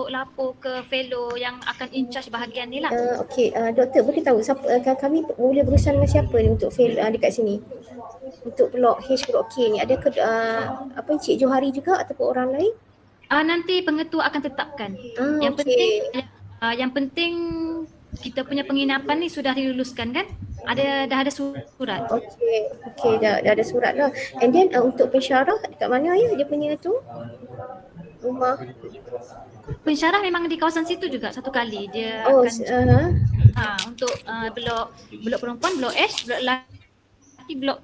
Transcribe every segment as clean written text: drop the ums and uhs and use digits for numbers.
untuk lapor ke fellow yang akan in charge bahagian ni lah. Okey, doktor boleh tahu siapa kami boleh berurusan dengan siapa ni untuk fail dekat sini? Untuk blok H, blok K ni ada ke apa Cik Johari juga ataupun orang lain? Nanti pengetua akan tetapkan. Okey. Yang penting kita punya penginapan ni sudah diluluskan kan? Dah ada surat. Okey, dah ada surat lah. And then untuk pensyarah dekat mana ya dia punya tu? Rumah. Pensyarah memang di kawasan situ juga satu kali. Dia akan untuk blok perempuan, blok H, blok lelaki, blok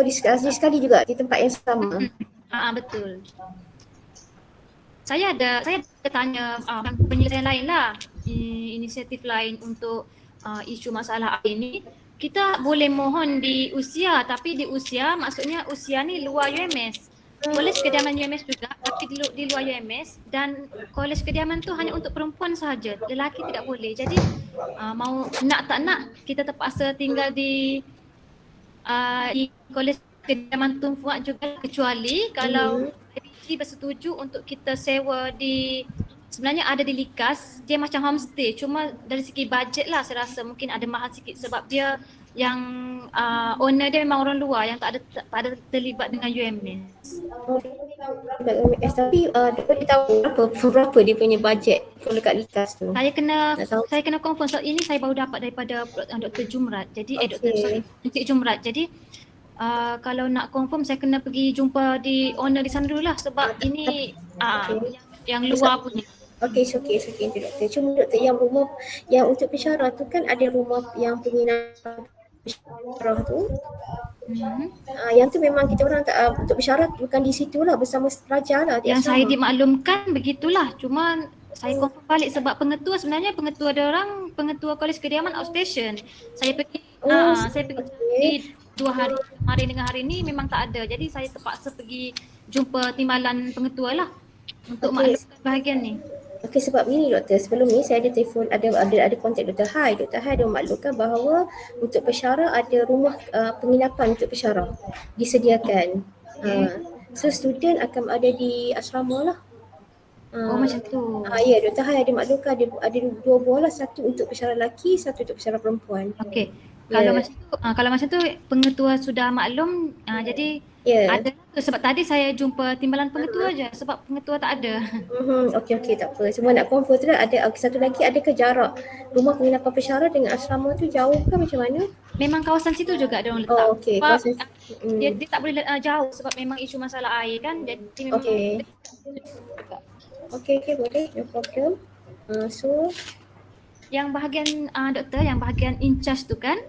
di sekali juga di tempat yang sama. Betul. Saya ada tanya penyelesaian lain lah, inisiatif lain untuk isu masalah air ni. Kita boleh mohon di usia, tapi di usia maksudnya usia ni luar UMS. Kolej kediaman UMS juga, tapi di luar UMS, dan kolej kediaman tu hanya untuk perempuan sahaja, lelaki tidak boleh. Jadi mau nak tak nak kita terpaksa tinggal di kolej kediaman Tun Fuad juga, kecuali kalau IPG bersetuju untuk kita sewa sebenarnya ada di Likas, dia macam homestay, cuma dari segi bajet lah saya rasa mungkin ada mahal sikit sebab dia yang owner dia memang orang luar yang tak ada terlibat dengan UMS. Tapi dia tahu berapa dia punya bajet kalau kat Likas tu. Saya kena confirm sebab ini saya baru dapat daripada Dr. Jumrat. Jadi Encik Jumrat. Jadi kalau nak confirm saya kena pergi jumpa di owner di sana dulu lah sebab ini yang luar punya. Okey, doktor. Cuma doktor yang rumah yang untuk pensyarah tu kan ada rumah yang penginapan pensyarah tu. Yang tu memang kita orang tak untuk pensyarah bukan di situ lah bersama pelajar lah. Yang saya dimaklumkan begitulah. Cuma saya confirm balik sebab pengetua dia orang pengetua kolej kediaman outstation. Saya pergi di 2 hari dengan hari ni memang tak ada. Jadi saya terpaksa pergi jumpa timbalan pengetua lah untuk maklumkan bahagian ni. Okey, sebab ini doktor, sebelum ni saya ada telefon ada kontak Dr. Hai. Dr. Hai ada memaklumkan bahawa untuk pensyarah ada rumah penginapan untuk pensyarah disediakan. So student akan ada di asrama lah. Macam tu. Ya, Dr. Hai ada maklumkan ada 2 buah lah, satu untuk pensyarah lelaki, satu untuk pensyarah perempuan. Okey. Kalau macam tu pengetua sudah maklum, jadi ada sebab tadi saya jumpa timbalan pengetua je sebab pengetua tak ada. Okey, tak apa. Semua nak confirm tu ada satu lagi, adakah jarak rumah penginapan pensyarah dengan asrama tu jauh ke macam mana? Memang kawasan situ juga dia orang letak. Okey. Dia tak boleh jauh sebab memang isu masalah air kan. Jadi memang Okey, boleh. No problem. So yang bahagian doktor, yang bahagian in charge tu kan?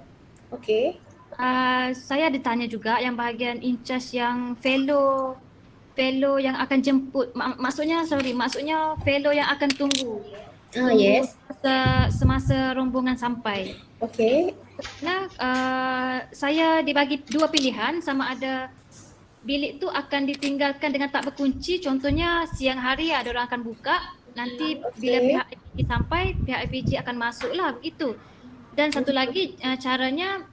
Okey. Saya ada tanya juga yang bahagian in charge yang fellow yang akan jemput, maksudnya fellow yang akan tunggu. Yes. Semasa rombongan sampai. Okey. Nah, saya dibagi 2 pilihan, sama ada bilik tu akan ditinggalkan dengan tak berkunci, contohnya siang hari ada orang akan buka, nanti bila pihak IPG sampai, pihak IPG akan masuklah begitu. Dan satu lagi caranya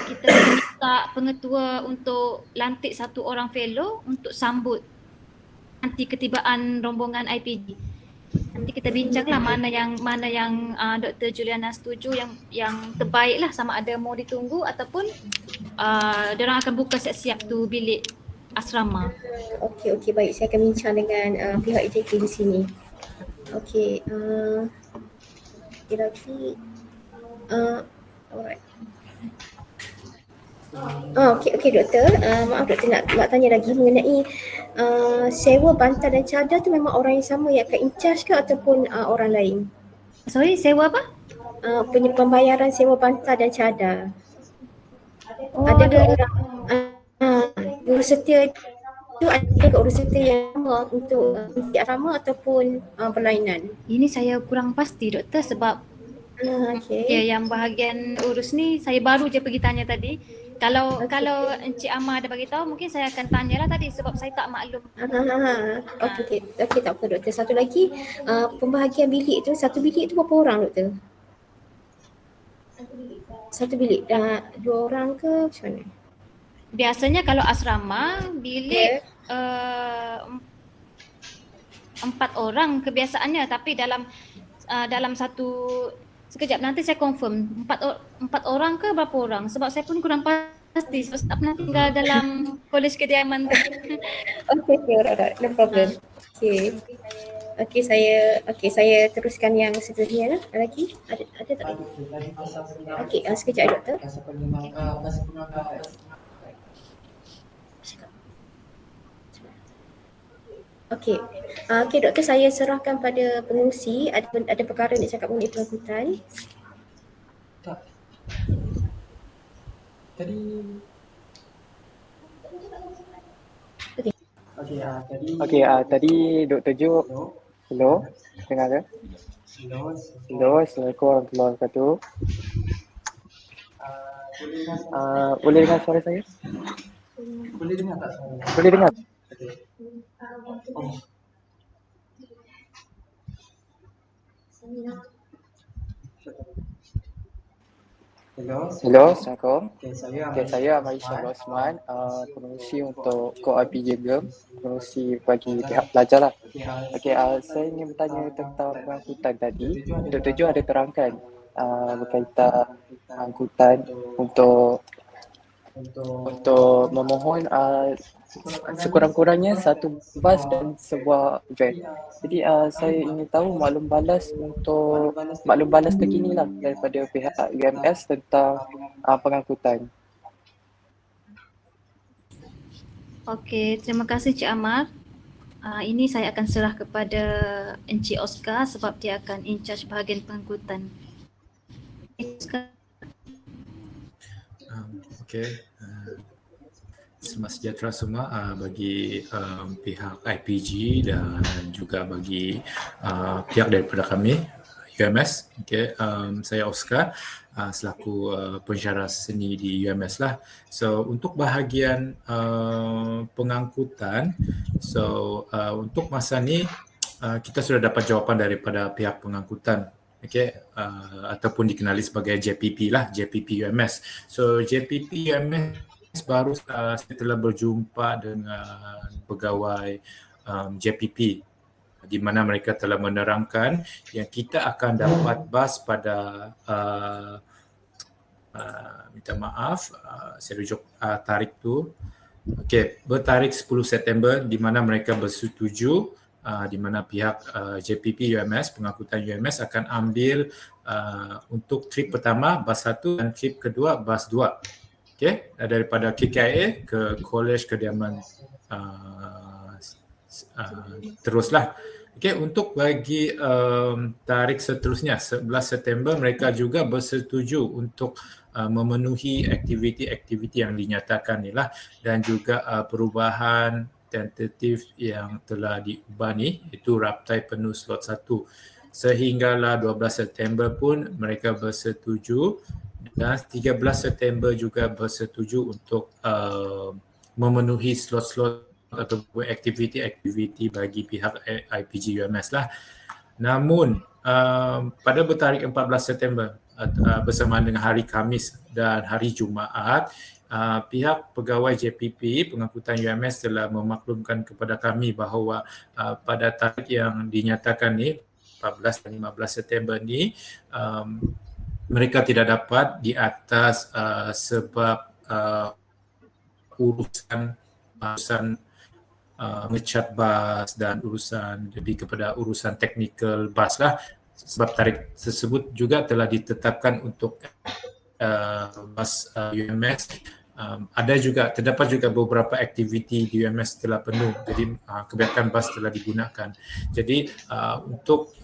kita minta pengetua untuk lantik satu orang fellow untuk sambut nanti ketibaan rombongan IPG. Nanti kita bincanglah mana yang Dr. Juliana setuju yang terbaik lah, sama ada mau ditunggu ataupun diorang akan buka siap-siap tu bilik asrama. Okey, baik, saya akan bincang dengan pihak IJK di sini. Okey, lagi alright. Okey doktor. Maaf doktor, nak tanya lagi mengenai sewa bantal dan cadar tu memang orang yang sama yang akan in charge ke ataupun orang lain? Sorry, sewa apa? Pembayaran sewa bantal dan cadar. Ada orang urus setia tu, ada urus setia yang sama untuk asrama ataupun berlainan? Ini saya kurang pasti doktor sebab yang bahagian urus ni saya baru je pergi tanya tadi. Kalau Encik Amar ada bagi tahu, mungkin saya akan tanyalah tadi sebab saya tak maklum. Okey, tak apa doktor. Satu lagi, pembahagian bilik tu, satu bilik tu berapa orang doktor? Satu bilik, 2 orang ke macam mana? Biasanya kalau asrama bilik 4 orang kebiasaannya, tapi dalam satu sekejap nanti saya confirm 4 orang ke berapa orang, sebab saya pun kurang pasti sebab tak pernah tinggal dalam kolej kediaman tu. Okay, alright, no problem. Okay, saya teruskan yang seterusnya lah. Lagi? Ada tak lagi? Okay, sekejap doktor. Okay, doktor, saya serahkan pada pengurusi. Ada perkara nak cakap mengenai pengangkutan? Tak. Tadi tadi Dr. Jo, hello, dengar ke? Hello, Assalamualaikum warahmatullahi wabarakatuh. Boleh dengar suara saya? boleh dengar tak suara? Boleh dengar? Hello, Assalamualaikum. Saya Ahmad Isyam Osman, pengurusi untuk Core IPG Game, pengurusi bagi pihak pelajar lah. Saya ingin bertanya tentang pengangkutan tadi. Dr. Jo ada terangkan berkaitan pengangkutan untuk memohon sekurang-kurangnya satu bas dan sebuah van. Jadi saya ingin tahu maklum balas terkini lah daripada pihak UMS tentang pengangkutan. Okey, terima kasih Cik Amar. Ini saya akan serah kepada Encik Oscar sebab dia akan in charge bahagian pengangkutan. Oscar. Selamat sejahtera semua bagi pihak IPG dan juga bagi pihak daripada kami UMS. Saya Oscar selaku pensyarah seni di UMS lah. So untuk bahagian pengangkutan, untuk masa ni kita sudah dapat jawapan daripada pihak pengangkutan. Ataupun dikenali sebagai JPP lah, JPP UMS. So JPP UMS baru setelah berjumpa dengan pegawai JPP di mana mereka telah menerangkan yang kita akan dapat bas pada minta maaf saya rujuk tarikh tu. Bertarikh 10 September di mana mereka bersetuju di mana pihak JPP UMS, pengangkutan UMS akan ambil untuk trip pertama bas 1 dan trip kedua bas 2. Daripada KKIA ke Kolej Kediaman teruslah. Untuk bagi tarikh seterusnya 11 September mereka juga bersetuju untuk memenuhi aktiviti-aktiviti yang dinyatakan ni lah, dan juga perubahan tentatif yang telah diubah ni, itu raptai penuh slot 1. Sehinggalah 12 September pun mereka bersetuju dan 13 September juga bersetuju untuk memenuhi slot-slot atau aktiviti-aktiviti bagi pihak IPG UMS lah. Namun pada bertarikh 14 September bersamaan dengan hari Khamis dan hari Jumaat, pihak pegawai JPP pengangkutan UMS telah memaklumkan kepada kami bahawa pada tarikh yang dinyatakan ni 14 dan 15 September ni mereka tidak dapat di atas sebab urusan ngecat bas dan urusan lebih kepada urusan teknikal bas lah, sebab tarikh tersebut juga telah ditetapkan untuk bas UMS. Terdapat juga beberapa aktiviti di UMS telah penuh, jadi kebanyakan bas telah digunakan. Jadi untuk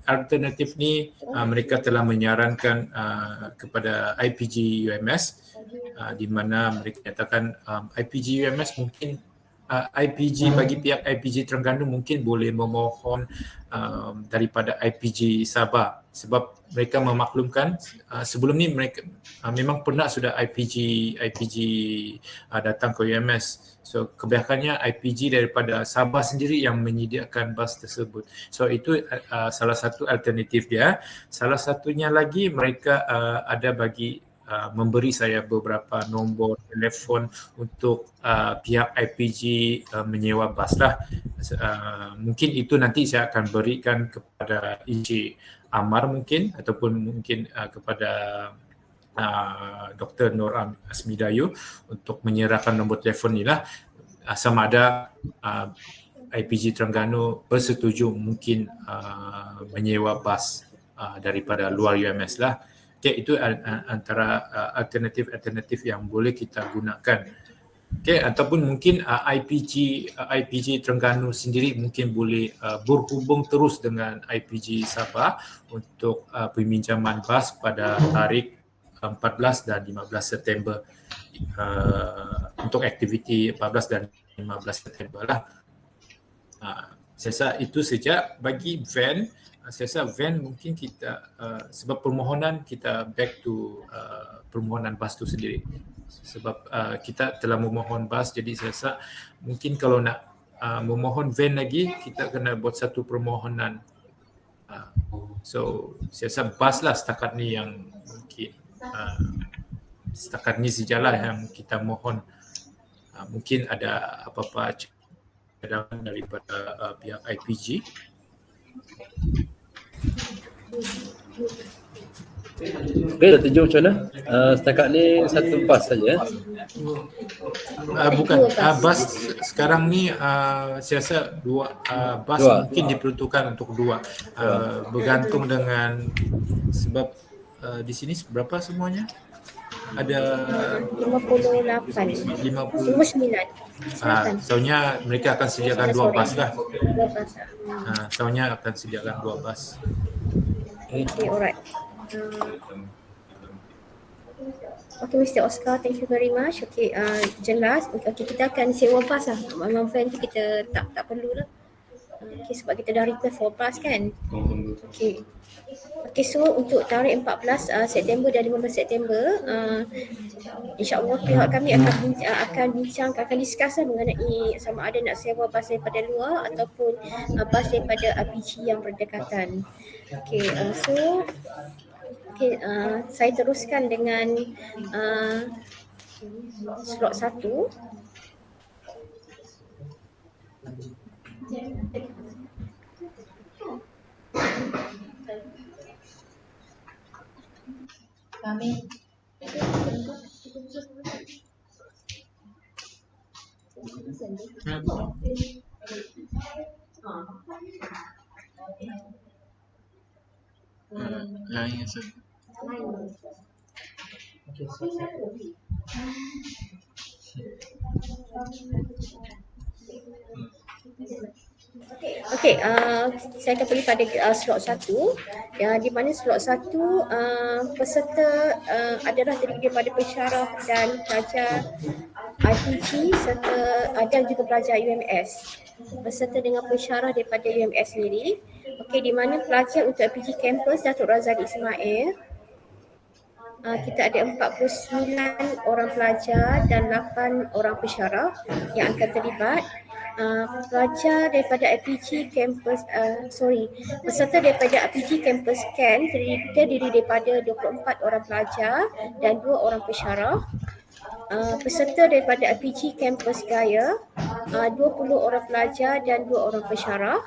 alternatif ni mereka telah menyarankan kepada IPG UMS di mana mereka nyatakan IPG UMS mungkin bagi pihak IPG Terengganu mungkin boleh memohon daripada IPG Sabah, sebab mereka memaklumkan sebelum ni mereka memang pernah sudah IPG datang ke UMS. So kebanyakannya IPG daripada Sabah sendiri yang menyediakan bas tersebut. So itu salah satu alternatif dia. Salah satunya lagi mereka ada bagi memberi saya beberapa nombor telefon untuk pihak IPG menyewa bas lah. Mungkin itu nanti saya akan berikan kepada Encik Amar mungkin, ataupun mungkin kepada Dr. Nur Asmidayu untuk menyerahkan nombor telefon ni lah. Sama ada IPG Terengganu bersetuju mungkin menyewa bas daripada luar UMS lah. Okay, itu antara alternatif yang boleh kita gunakan. Okay, ataupun mungkin IPG Terengganu sendiri mungkin boleh berhubung terus dengan IPG Sabah untuk peminjaman bas pada tarikh 14 dan 15 September untuk aktiviti 14 dan 15 September lah. Saya rasa itu saja bagi van. Saya rasa van mungkin kita sebab permohonan kita back to permohonan bas tu sendiri. Sebab kita telah memohon bas, jadi saya rasa mungkin kalau nak memohon van lagi kita kena buat satu permohonan. So saya rasa bas lah setakat ni yang mungkin setakat ni sajalah yang kita mohon. Mungkin ada apa-apa cadangan daripada pihak IPG. Okey, Dr. Jo macam mana? Setakat ni satu bas saja. Bukan, bas sekarang ni saya rasa dua bas mungkin diperuntukkan untuk dua. Bergantung dengan sebab di sini berapa semuanya? Ada 58. 59. Soalnya mereka akan sediakan dua bas lah. Dua bas. Soalnya akan sediakan dua bas. Okay, alright. Okay, Mr. Oscar, thank you very much. Okay, jelas. Okay, kita akan sewa bas lah. Memang van tu kita tak perlu lah. Okay, sebab kita dah request for bus kan. Okay. Okay, so untuk tarikh 14 September dan 15 September, insyaAllah pihak kami akan discuss mengenai sama ada nak sewa bas daripada luar ataupun bas daripada IPG yang berdekatan. Okay, saya teruskan dengan slot 1. Okey, saya akan pergi pada slot 1, di mana slot 1 peserta adalah terdiri daripada pensyarah dan pelajar IPG serta dan juga pelajar UMS. Peserta dengan pensyarah daripada UMS sendiri. Okey, di mana pelajar untuk IPG Campus Datuk Razali Ismail, kita ada 49 orang pelajar dan 8 orang pensyarah yang akan terlibat. Pelajar daripada IPG Campus, peserta daripada IPG Campus Can terdiri daripada 24 orang pelajar dan 2 orang pensyarah. Peserta daripada IPG Campus Gaya, 20 orang pelajar dan 2 orang pensyarah.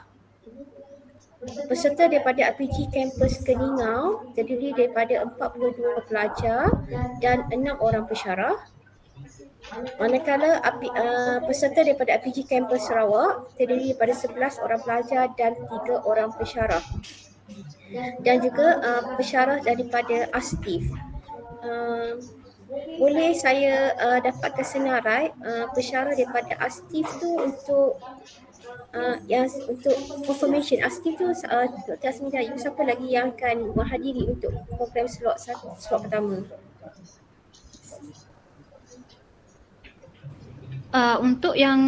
Peserta daripada IPG Campus Keningau terdiri daripada 42 pelajar dan 6 orang pensyarah. Manakala peserta daripada IPG Campus Sarawak terdiri daripada 11 orang pelajar dan 3 orang pensyarah. Dan juga pensyarah daripada ASTIF. Boleh saya dapatkan senarai pensyarah daripada ASTIF tu untuk untuk confirmation. ASTIF tu Dr. Asmidayu, siapa lagi yang akan menghadiri untuk program slot pertama? Untuk yang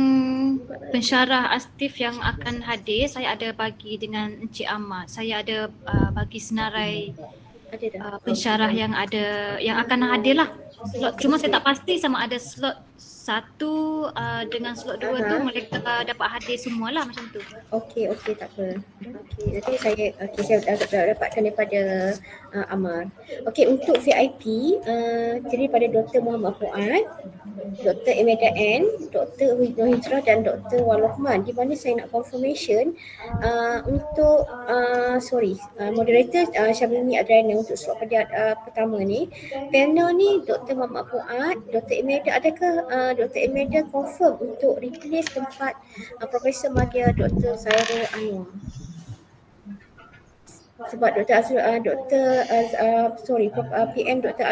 pensyarah ASTIF yang akan hadir, saya ada bagi dengan Encik Ahmad. Saya ada bagi senarai pensyarah yang akan hadir lah. Slot, cuma saya tak pasti sama ada slot 1 dengan slot 2 tu mereka dapat hadir semualah macam tu. Okey, tak apa. Okey, nanti saya dapatkan daripada Amar. Okey, untuk VIP terdiri pada Dr. Muhammad Fuad, Dr. Imelda N, Dr. Nur Hijrah dan Dr. Walohman. Di mana saya nak confirmation untuk moderator Syamini Adriana untuk slot pertama ni. Panel ni Dr. Muhammad Fuad, Dr. Imelda, adakah Dr. Imelda confirm untuk replace tempat Profesor Madya Dr. Zairul Anwar? Sebab PM Dr.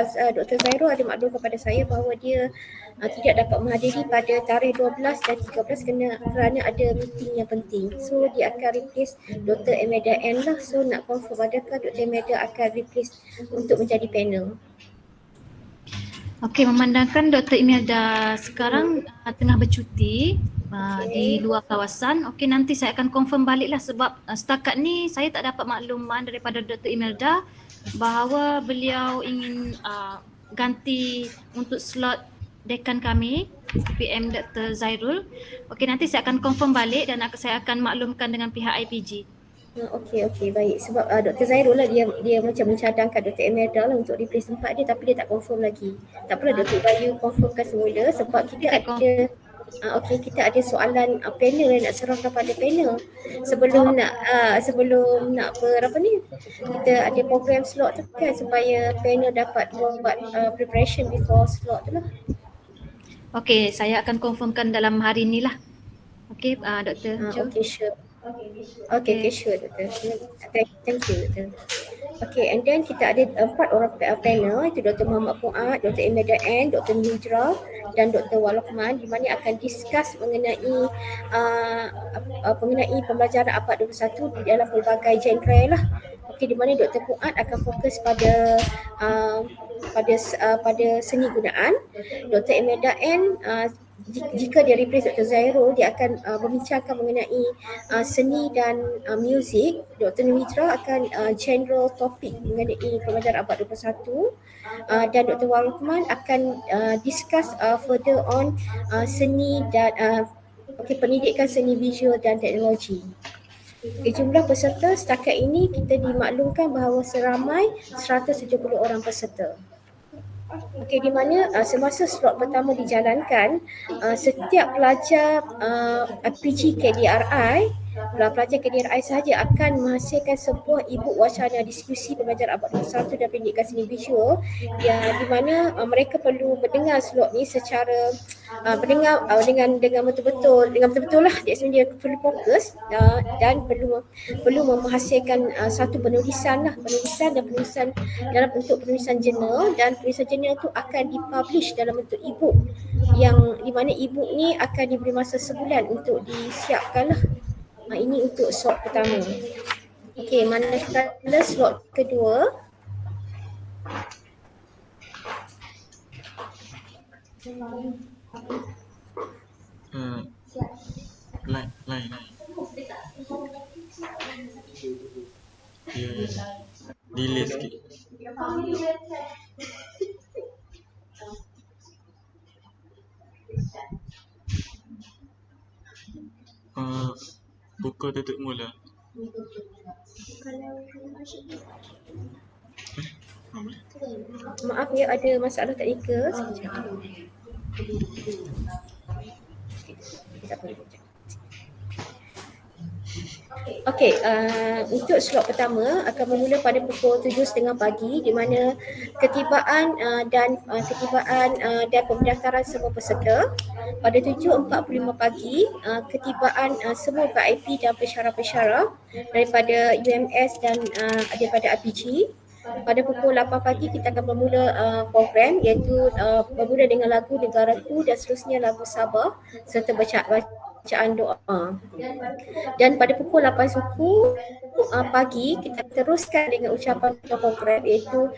Zairul ada maklum kepada saya bahawa dia tidak dapat menghadiri pada tarikh 12 dan 13 kerana ada meeting yang penting. So dia akan replace Dr. Imelda N lah. So nak confirm adakah Dr. Imelda akan replace untuk menjadi panel? Okey, memandangkan Dr. Imelda sekarang tengah bercuti di luar kawasan. Okey, nanti saya akan confirm baliklah sebab setakat ni saya tak dapat makluman daripada Dr. Imelda bahawa beliau ingin ganti untuk slot dekan kami, PM Dr. Zairul. Okey, nanti saya akan confirm balik dan saya akan maklumkan dengan pihak IPG. Okey, baik. Sebab Dr. Zairul lah dia macam mencadangkan Dr. Imelda lah untuk replace tempat dia, tapi dia tak confirm lagi. Tak apalah, Dr. Bayu confirmkan semula sebab kita ada kita ada soalan panel yang nak serahkan pada panel sebelum nak kita ada program slot tu kan, supaya panel dapat buat preparation before slot tu lah. Okey, saya akan confirmkan dalam hari ni lah. Okey, Dr. Okey, sure. Okay, sure, Doktor. Thank you, Doktor. Okay, and then kita ada 4 orang panel, itu Dr. Muhammad Fuad, Dr. Imelda N, Dr. Hijrah dan Dr. Walohman, di mana akan discuss mengenai pembelajaran Abad 21 di dalam pelbagai genre lah. Okay, di mana Dr. Fuad akan fokus pada seni gunaan. Dr. Imelda N jika dia replace Dr. Zairul, dia akan membincangkan mengenai seni dan muzik. Dr. Nur Hijrah akan general topik mengenai pembelajaran Abad 21 dan Dr. Walohman akan discuss further on seni dan pendidikan seni visual dan teknologi. Jumlah peserta setakat ini kita dimaklumkan bahawa seramai 170 orang peserta. Okey, di mana semasa slot pertama dijalankan, setiap pelajar PG KDRI, pelajar KDRI sahaja akan menghasilkan sebuah e-book wacana diskusi pembelajaran Abad 21 dan pendidikan seni visual, di mana mereka perlu mendengar slot ni secara mendengar dengan betul-betul lah, dia perlu fokus dan perlu menghasilkan satu penulisan dalam bentuk penulisan jurnal, dan penulisan jurnal tu akan dipublish dalam bentuk e-book, yang di mana e-book ni akan diberi masa sebulan untuk disiapkan lah. Ini untuk slot pertama. Okey, manakala slot kedua, Lain. Delay sikit. Buka tutup mula. maaf ya, ada masalah teknikal sekejap. Okey, untuk slot pertama akan bermula pada pukul 7.30 pagi, di mana ketibaan dan pendaftaran semua peserta. Pada 7.45 pagi, ketibaan semua VIP dan pensyarah-pensyarah daripada UMS dan daripada IPG. Pada pukul 8 pagi kita akan bermula program, iaitu bermula dengan lagu Negaraku dan seterusnya lagu Sabah serta bacaan doa. Dan pada pukul 8 suku pagi kita teruskan dengan ucapan program, iaitu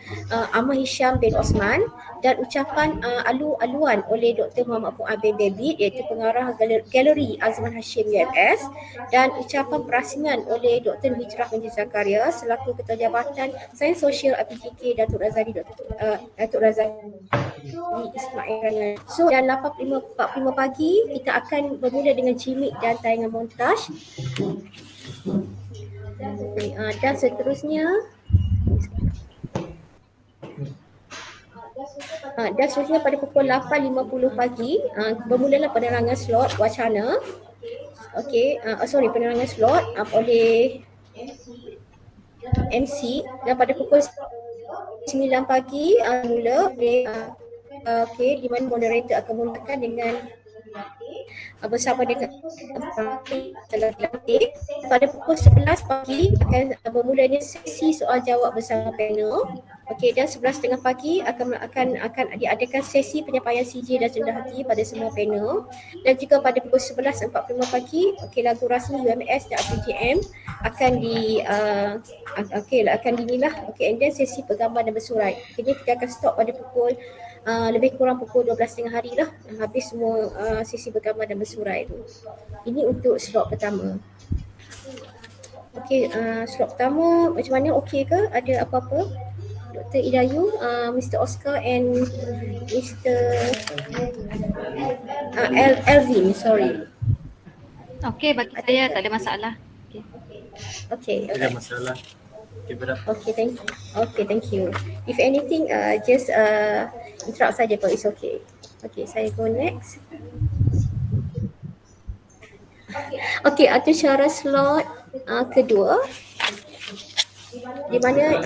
Ahmad Hisham bin Osman, dan ucapan alu-aluan oleh Dr. Muhammad Fuad bin Baby, iaitu pengarah Galeri Azman Hashim UMS, dan ucapan perasingan oleh Dr. Hijrah bin Zakaria selaku Ketua Jabatan Sains Sosial IPGK Datuk Razali. Ismail. So dan 8.45 pagi kita akan bermula dengan jimik dan tayangan montaj. Dan seterusnya pada pukul 8.50 pagi bermulalah penerangan slot wacana. Penerangan slot oleh MC, dan pada pukul 9 pagi mula di mana moderator akan mulakan dengan bersama dengan pada pukul 11 pagi akan bermulanya sesi soal jawab bersama panel. Dan 11.30 pagi akan diadakan sesi penyampaian CJ dan rendah hati pada semua panel, dan juga pada pukul 11.45 pagi lagu rasmi UMS dan APJM akan and then sesi bergambar dan bersurat. Jadi kita akan stop pada pukul lebih kurang pukul 12.30 hari lah, habis semua sesi bergambar dan bersurat itu. Ini untuk slot pertama. Slot pertama macam mana, okey ke? Ada apa-apa? Dr. Idayu, Mr. Oscar and Mr. Elvin, sorry. Okey, bagi saya tak ada masalah. Okay. Tak ada masalah. Thank you. If anything, just interrupt saja, but it's okay. Saya go next. Atau cara slot kedua, di mana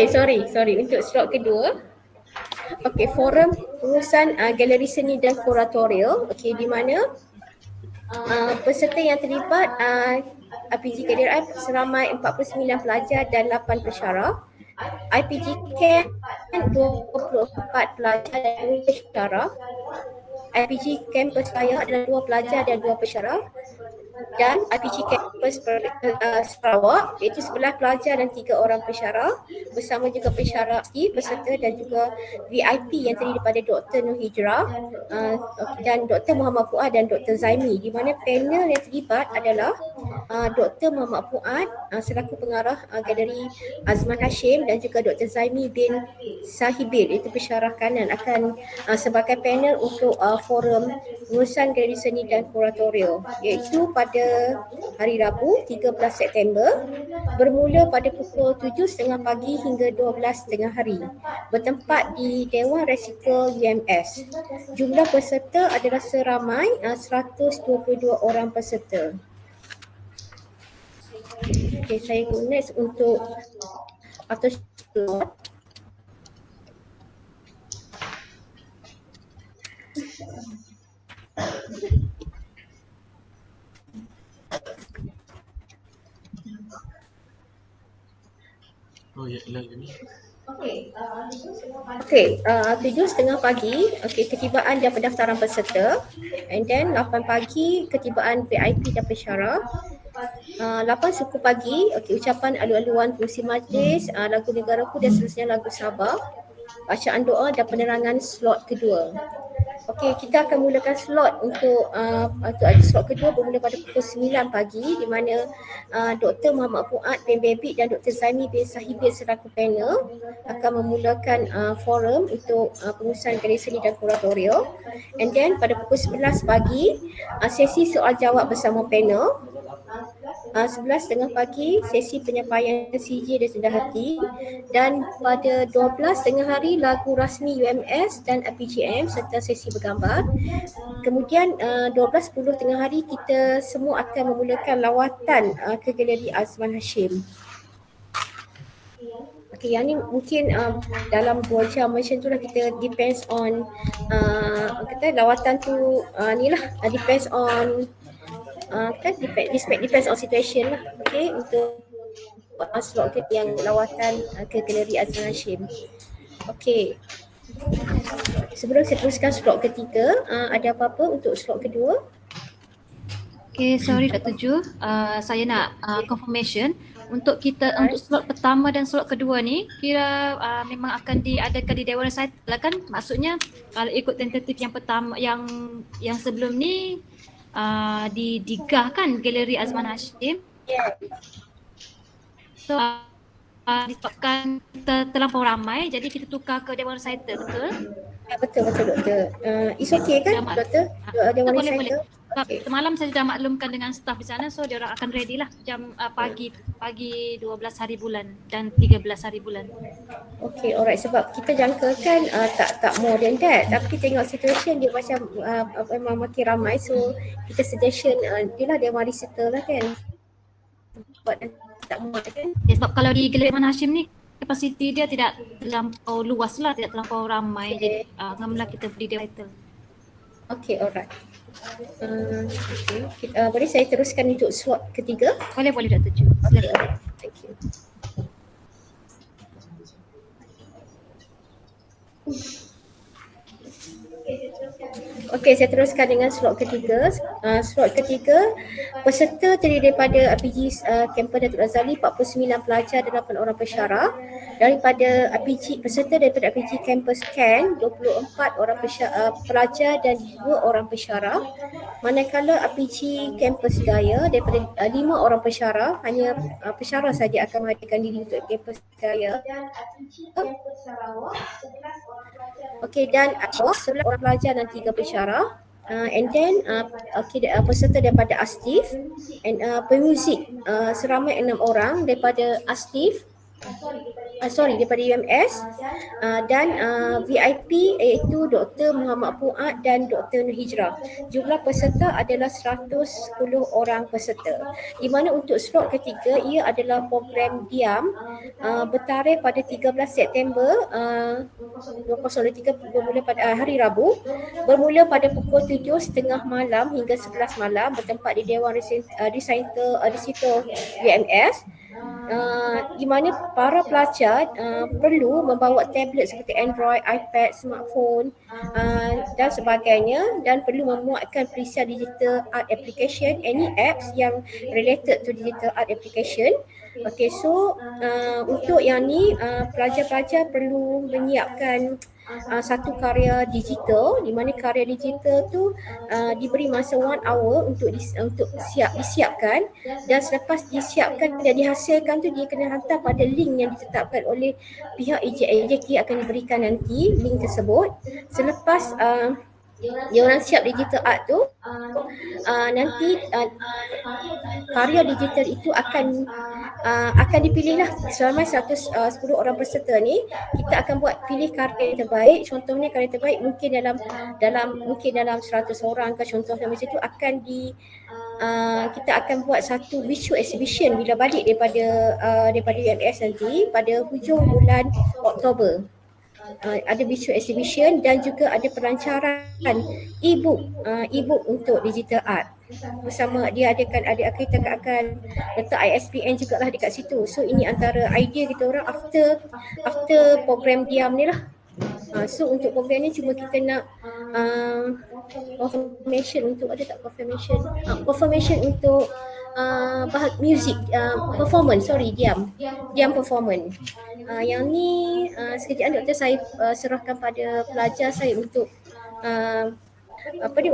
sorry untuk slot kedua. Forum pengurusan galeri seni dan kuratorial. Di mana peserta yang terlibat IPG KDRI seramai 49 pelajar dan 8 pensyarah. IPG Camp 24 pelajar dan 2 pensyarah. IPG Campus Raya adalah 2 pelajar dan 2 pensyarah. Dan IPG Campus Sarawak iaitu 11 pelajar dan 3 orang pensyarah, bersama juga pensyarah peserta dan juga VIP yang terdiri daripada Dr. Nur Hijrah dan Dr. Muhammad Fuad dan Dr. Zaimi, di mana panel yang terlibat adalah Dr. Muhammad Fuad selaku pengarah Galeri Azman Hashim dan juga Dr. Zaimi bin Sahibil iaitu pensyarah kanan akan sebagai panel untuk forum pengurusan galeri seni dan kuratorial, iaitu pada hari Rabu 13 September bermula pada pukul 7.30 pagi hingga 12.30 hari, bertempat di Dewan Resikal UMS. Jumlah peserta adalah seramai 122 orang peserta. Saya go next untuk atau slot. Ni. 7.30 pagi ketibaan dan pendaftaran peserta, and then 8 pagi ketibaan VIP dan pensyarah. 8 suku pagi ucapan alu-aluan pengurusi majlis, lagu negaraku dan seterusnya lagu Sabah, bacaan doa dan penerangan slot kedua. Kita akan mulakan slot untuk slot kedua bermula pada pukul 9 pagi, di mana Dr. Muhammad Fuad bin Bebik dan Dr. Zaimi bin Sahibil selaku panel akan memulakan forum untuk pengurusan galeri seni dan kuratorial. And then pada pukul 11 pagi sesi soal jawab bersama panel. 11.30 pagi sesi penyampaian CJ dan rendah hati, dan pada 12.30 hari lagu rasmi UMS dan APGM serta sesi bergambar. Kemudian 12.10 tengah hari kita semua akan memulakan lawatan ke Galeri Azman Hashim. Yang ni mungkin dalam 2 jam macam tu lah, kita depends on lawatan tu depends on depends on situation lah. Untuk slot yang lawatan ke Galeri Azman Hashim. Sebelum saya teruskan slot ketiga, ada apa-apa untuk slot kedua? Okay, sorry Dr. Ju. Saya nak confirmation untuk untuk slot pertama dan slot kedua ni kira memang akan diadakan di Dewan Recital lah kan? Maksudnya kalau ikut tentatif yang pertama yang sebelum ni di Digah kan, Galeri Azman Hashim. So disebabkan terlampau ramai jadi kita tukar ke Dewan Recital, betul? Betul doktor. It's okay kan doktor? Dewan Boleh. Recital. Okay. Semalam saya sudah maklumkan dengan staf di sana, so dia orang akan ready lah jam pagi 12 hari bulan dan 13 hari bulan. Okay, alright. Sebab kita jangkakan tak more than that. Tapi tengok situation dia macam memang makin ramai. So kita suggestion dia lah Dewan Recital lah kan. Sebab tak more kan. Ya, sebab kalau di Galeri Azman Hashim ni kapasiti dia tidak terlampau luas lah, tidak terlampau ramai. Jadi alhamdulillah kita beri Dewan Recital. Okay, alright. Boleh saya teruskan untuk slot ketiga? Boleh Dr. Ju. Silakan. Thank you. Okey, saya teruskan dengan slot ketiga. Slot ketiga, peserta terdiri daripada RPG Kampus Datuk Razali 49 pelajar dan 8 orang pensyarah. Daripada RPG, peserta daripada RPG Kampus Ken 24 orang pelajar dan 2 orang pensyarah. Manakala RPG Kampus Gaya daripada 5 orang pensyarah, hanya pensyarah saja akan menghadirkan diri untuk Kampus Gaya. Okey, dan 11 orang pelajar dan 3 pensyarah. And then peserta daripada Astif and pemuzik seramai 6 orang daripada Astif, daripada UMS dan VIP iaitu Dr. Muhammad Fuad dan Dr. Nur Hijrah. Jumlah peserta adalah 110 orang peserta. Di mana untuk slot ketiga ia adalah program diam bertarikh pada 13 September 2023 bermula pada hari Rabu, bermula pada pukul 7.30 malam hingga 11 malam bertempat di Dewan Recital UMS. Di mana para pelajar perlu membawa tablet seperti Android, iPad, smartphone dan sebagainya, dan perlu memuatkan perisian digital art application, any apps yang related to digital art application. Okay, so untuk yang ni pelajar-pelajar perlu menyiapkan satu karya digital, di mana karya digital tu diberi masa 1 hour untuk disiapkan, dan selepas disiapkan dan dihasilkan tu dia kena hantar pada link yang ditetapkan oleh pihak AJK akan diberikan nanti link tersebut. Selepas dia orang siap digital art tu, nanti karya digital itu akan dipilih lah selama 110 orang peserta ni. Kita akan pilih karya yang terbaik. Contohnya karya terbaik mungkin dalam 100 orang ke contohnya macam tu akan kita akan buat satu visual exhibition bila balik daripada UMS nanti pada hujung bulan Oktober. Ada visual exhibition dan juga ada perancaran e-book untuk digital art. Bersama dia kita akan letak ISBN jugalah dekat situ. So ini antara idea kita orang after program diam ni lah. So untuk program ni cuma kita nak confirmation untuk confirmation untuk music performance, diam performance. Yang ni sekejap doktor saya serahkan pada pelajar saya untuk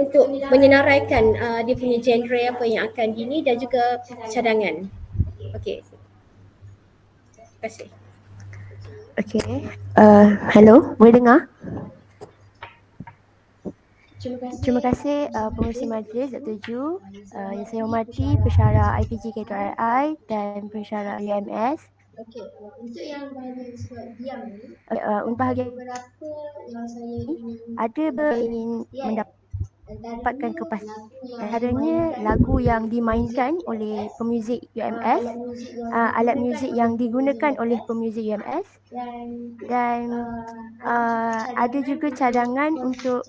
untuk menyenaraikan dia punya genre apa yang akan dini dan juga cadangan. Okey. Terima kasih. Okay. Hello, boleh dengar? Terima kasih pengurusi majlis Dr. Ju, yang saya hormati pensyarah IPG KTRI dan pensyarah UMS. Okey, untuk yang bahagian sebab diam ni, untuk bahagian beberapa yang saya ada ingin mendapatkan kepastian. Antaranya lagu yang dimainkan oleh pemuzik UMS, alat muzik yang digunakan oleh pemuzik UMS, dan ada juga cadangan untuk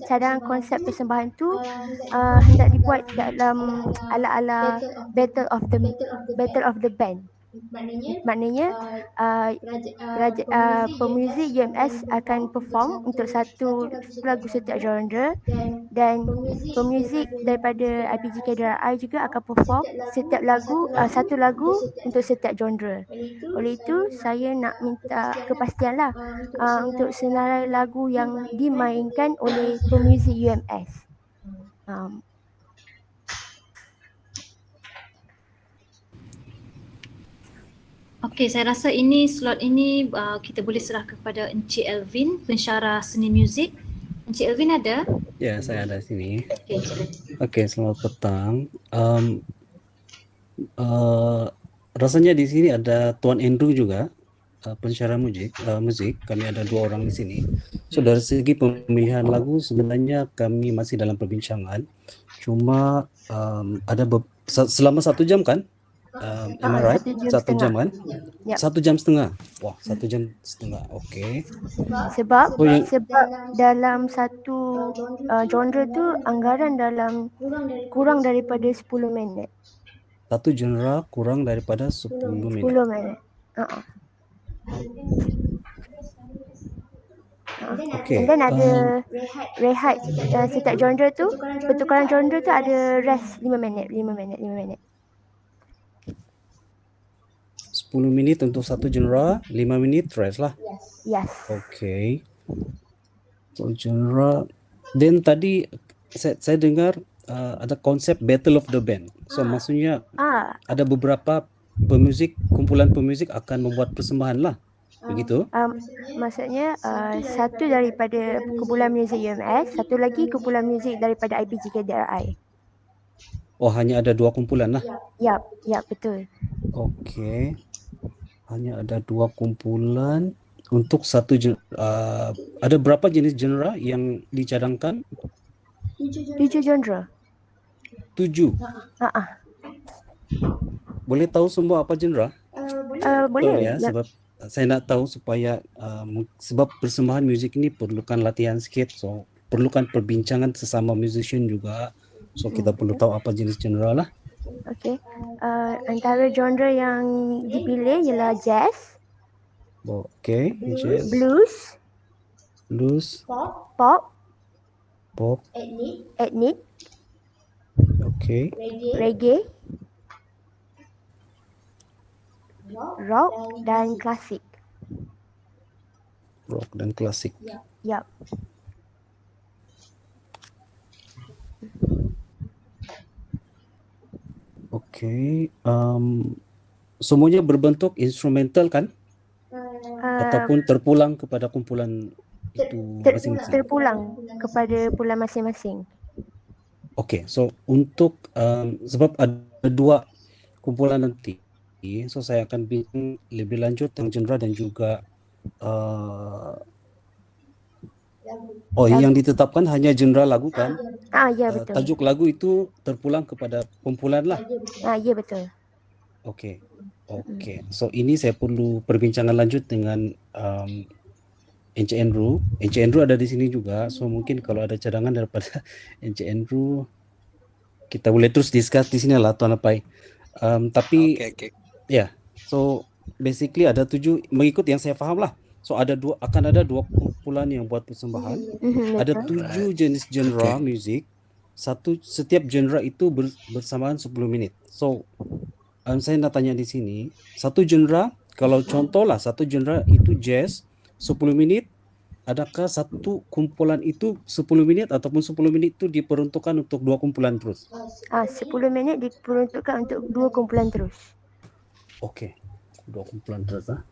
cadangan konsep persembahan tu hendak dibuat dalam ala-ala Battle of the Band. Maknanya pemuzik UMS akan perform untuk satu lagu setiap genre, Dan pemuzik daripada IPG KDRI juga akan perform setiap lagu, satu lagu untuk setiap genre. Oleh itu saya nak minta kepastian lah untuk senarai lagu yang dimainkan oleh pemuzik UMS. Okey, saya rasa slot ini kita boleh serah kepada Encik Elvin, pensyarah seni muzik. Encik Elvin ada? Ya, saya ada di sini. Okey, Encik Elvin. Oke, selamat petang. Rasanya di sini ada Tuan Andrew juga, pensyarah musik. Kami ada 2 orang di sini. So dari segi pemilihan lagu sebenarnya kami masih dalam perbincangan. Cuma ada selama 1 jam kan? Am I right? 1 jam kan? Yep. 1 jam setengah. Wah, 1 jam setengah. Okey. Sebab Oh, dalam satu genre tu anggaran dalam kurang daripada 10 minit. Satu genre kurang daripada 10 minit. 10 minit. Okey. And then ada rehat setiap genre tu, pertukaran genre tu ada rest 5 minit. 10 minit untuk satu genre, 5 minit rest lah. Yes. Okay. So genre, then tadi saya dengar ada konsep Battle of the Band. So maksudnya ada beberapa kumpulan pemuzik akan membuat persembahan lah. Begitu? Maksudnya satu daripada kumpulan muzik UMS, satu lagi kumpulan muzik daripada IPG KDRI. Oh, hanya ada 2 kumpulan lah. Yap, betul. Okay. Hanya ada 2 kumpulan untuk satu ada berapa jenis genre yang dicadangkan? 7 genre. 7. Boleh tahu semua apa genre? Boleh. Ya, sebab saya nak tahu supaya sebab persembahan muzik ini perlukan latihan sikit, so perlukan perbincangan sesama musician juga. So kita perlu tahu apa jenis genre lah. Okey. Antara genre yang dipilih ialah jazz, Okey, jazz, blues, pop, etnik, okey, reggae, rock dan klasik. rock dan klasik. Yap. Okey, semuanya berbentuk instrumental kan? Ataupun terpulang kepada kumpulan itu masing-masing? Terpulang kepada kumpulan masing-masing. Okey, so untuk sebab ada 2 kumpulan nanti, so saya akan bincang lebih lanjut tentang genre dan juga yang ditetapkan hanya genre lagu kan? Ya betul. Tajuk lagu itu terpulang kepada kumpulan lah. Ya betul. Okey. So ini saya perlu perbincangan lanjut dengan Encik Andrew. Encik Andrew ada di sini juga. So mungkin kalau ada cadangan daripada Encik Andrew, kita boleh terus discuss di sini lah Tuan Apai. Tapi ya, so basically ada 7 mengikut yang saya faham lah. So akan ada 2 kumpulan yang buat persembahan. Ada 7 jenis genre muzik. Setiap genre itu bersamaan 10 minit. So saya nak tanya di sini, satu genre, kalau contohlah satu genre itu jazz 10 minit, adakah satu kumpulan itu 10 minit ataupun 10 minit itu diperuntukkan untuk 2 kumpulan terus? 10 minit diperuntukkan untuk 2 kumpulan terus. Okey, 2 kumpulan terus lah.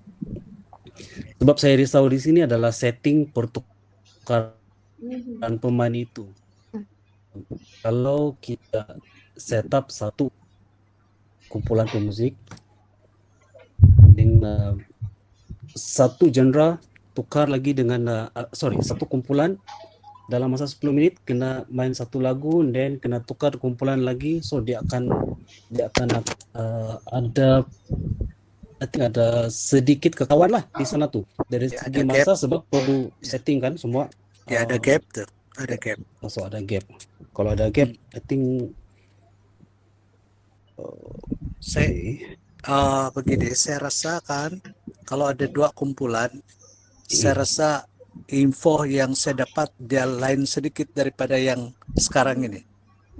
Sebab saya risau di sini adalah setting pertukaran pemain itu. Kalau kita set up satu kumpulan pemuzik dengan satu genre tukar lagi dengan satu kumpulan dalam masa 10 minit kena main satu lagu, then kena tukar kumpulan lagi, so dia akan ada sedikit kekawan lah di sana tu dari segi masa, sebab perlu setting kan semua. Ada gap tu. Ada gap. So ada gap. Kalau ada gap, I think begini, saya rasa kan kalau ada 2 kumpulan, saya rasa info yang saya dapat dia lain sedikit daripada yang sekarang ini.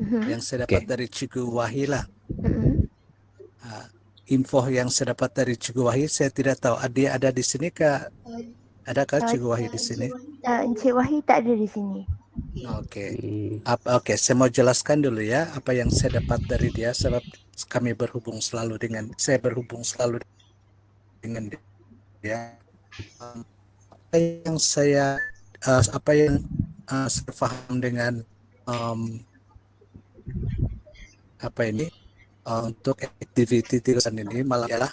Yang saya dapat Okey. dari Cikgu Wahid lah. Mhm. Info yang saya dapat dari Cikgu Wahid, saya tidak tahu dia ada di sini kah? Adakah Uh, Cikgu Wahid di sini? Encik Wahid tak ada di sini. Okey. Okey, saya mau jelaskan dulu ya apa yang saya dapat dari dia sebab saya berhubung selalu dengan dia. Apa yang saya saya faham dengan untuk activity tirusan ini malah ialah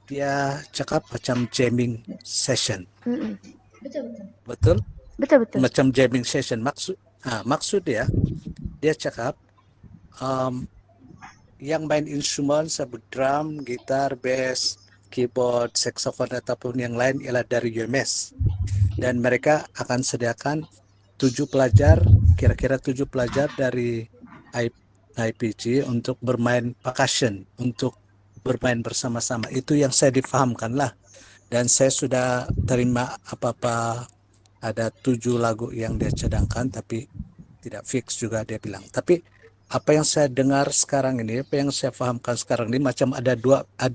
dia cakap macam jamming session. Betul? Betul. Macam jamming session. Maksud dia cakap yang main instrumen seperti drum, gitar, bass, keyboard, saxophone ataupun yang lain ialah dari UMS. Dan mereka akan sediakan 7 pelajar, kira-kira 7 pelajar dari IPG untuk bermain percussion, untuk bermain bersama-sama. Itu yang saya difahamkan lah. Dan saya sudah terima apa-apa, ada 7 lagu yang dia cadangkan tapi tidak fix juga dia bilang. Tapi apa yang saya dengar sekarang ini, apa yang saya fahamkan sekarang ini macam ada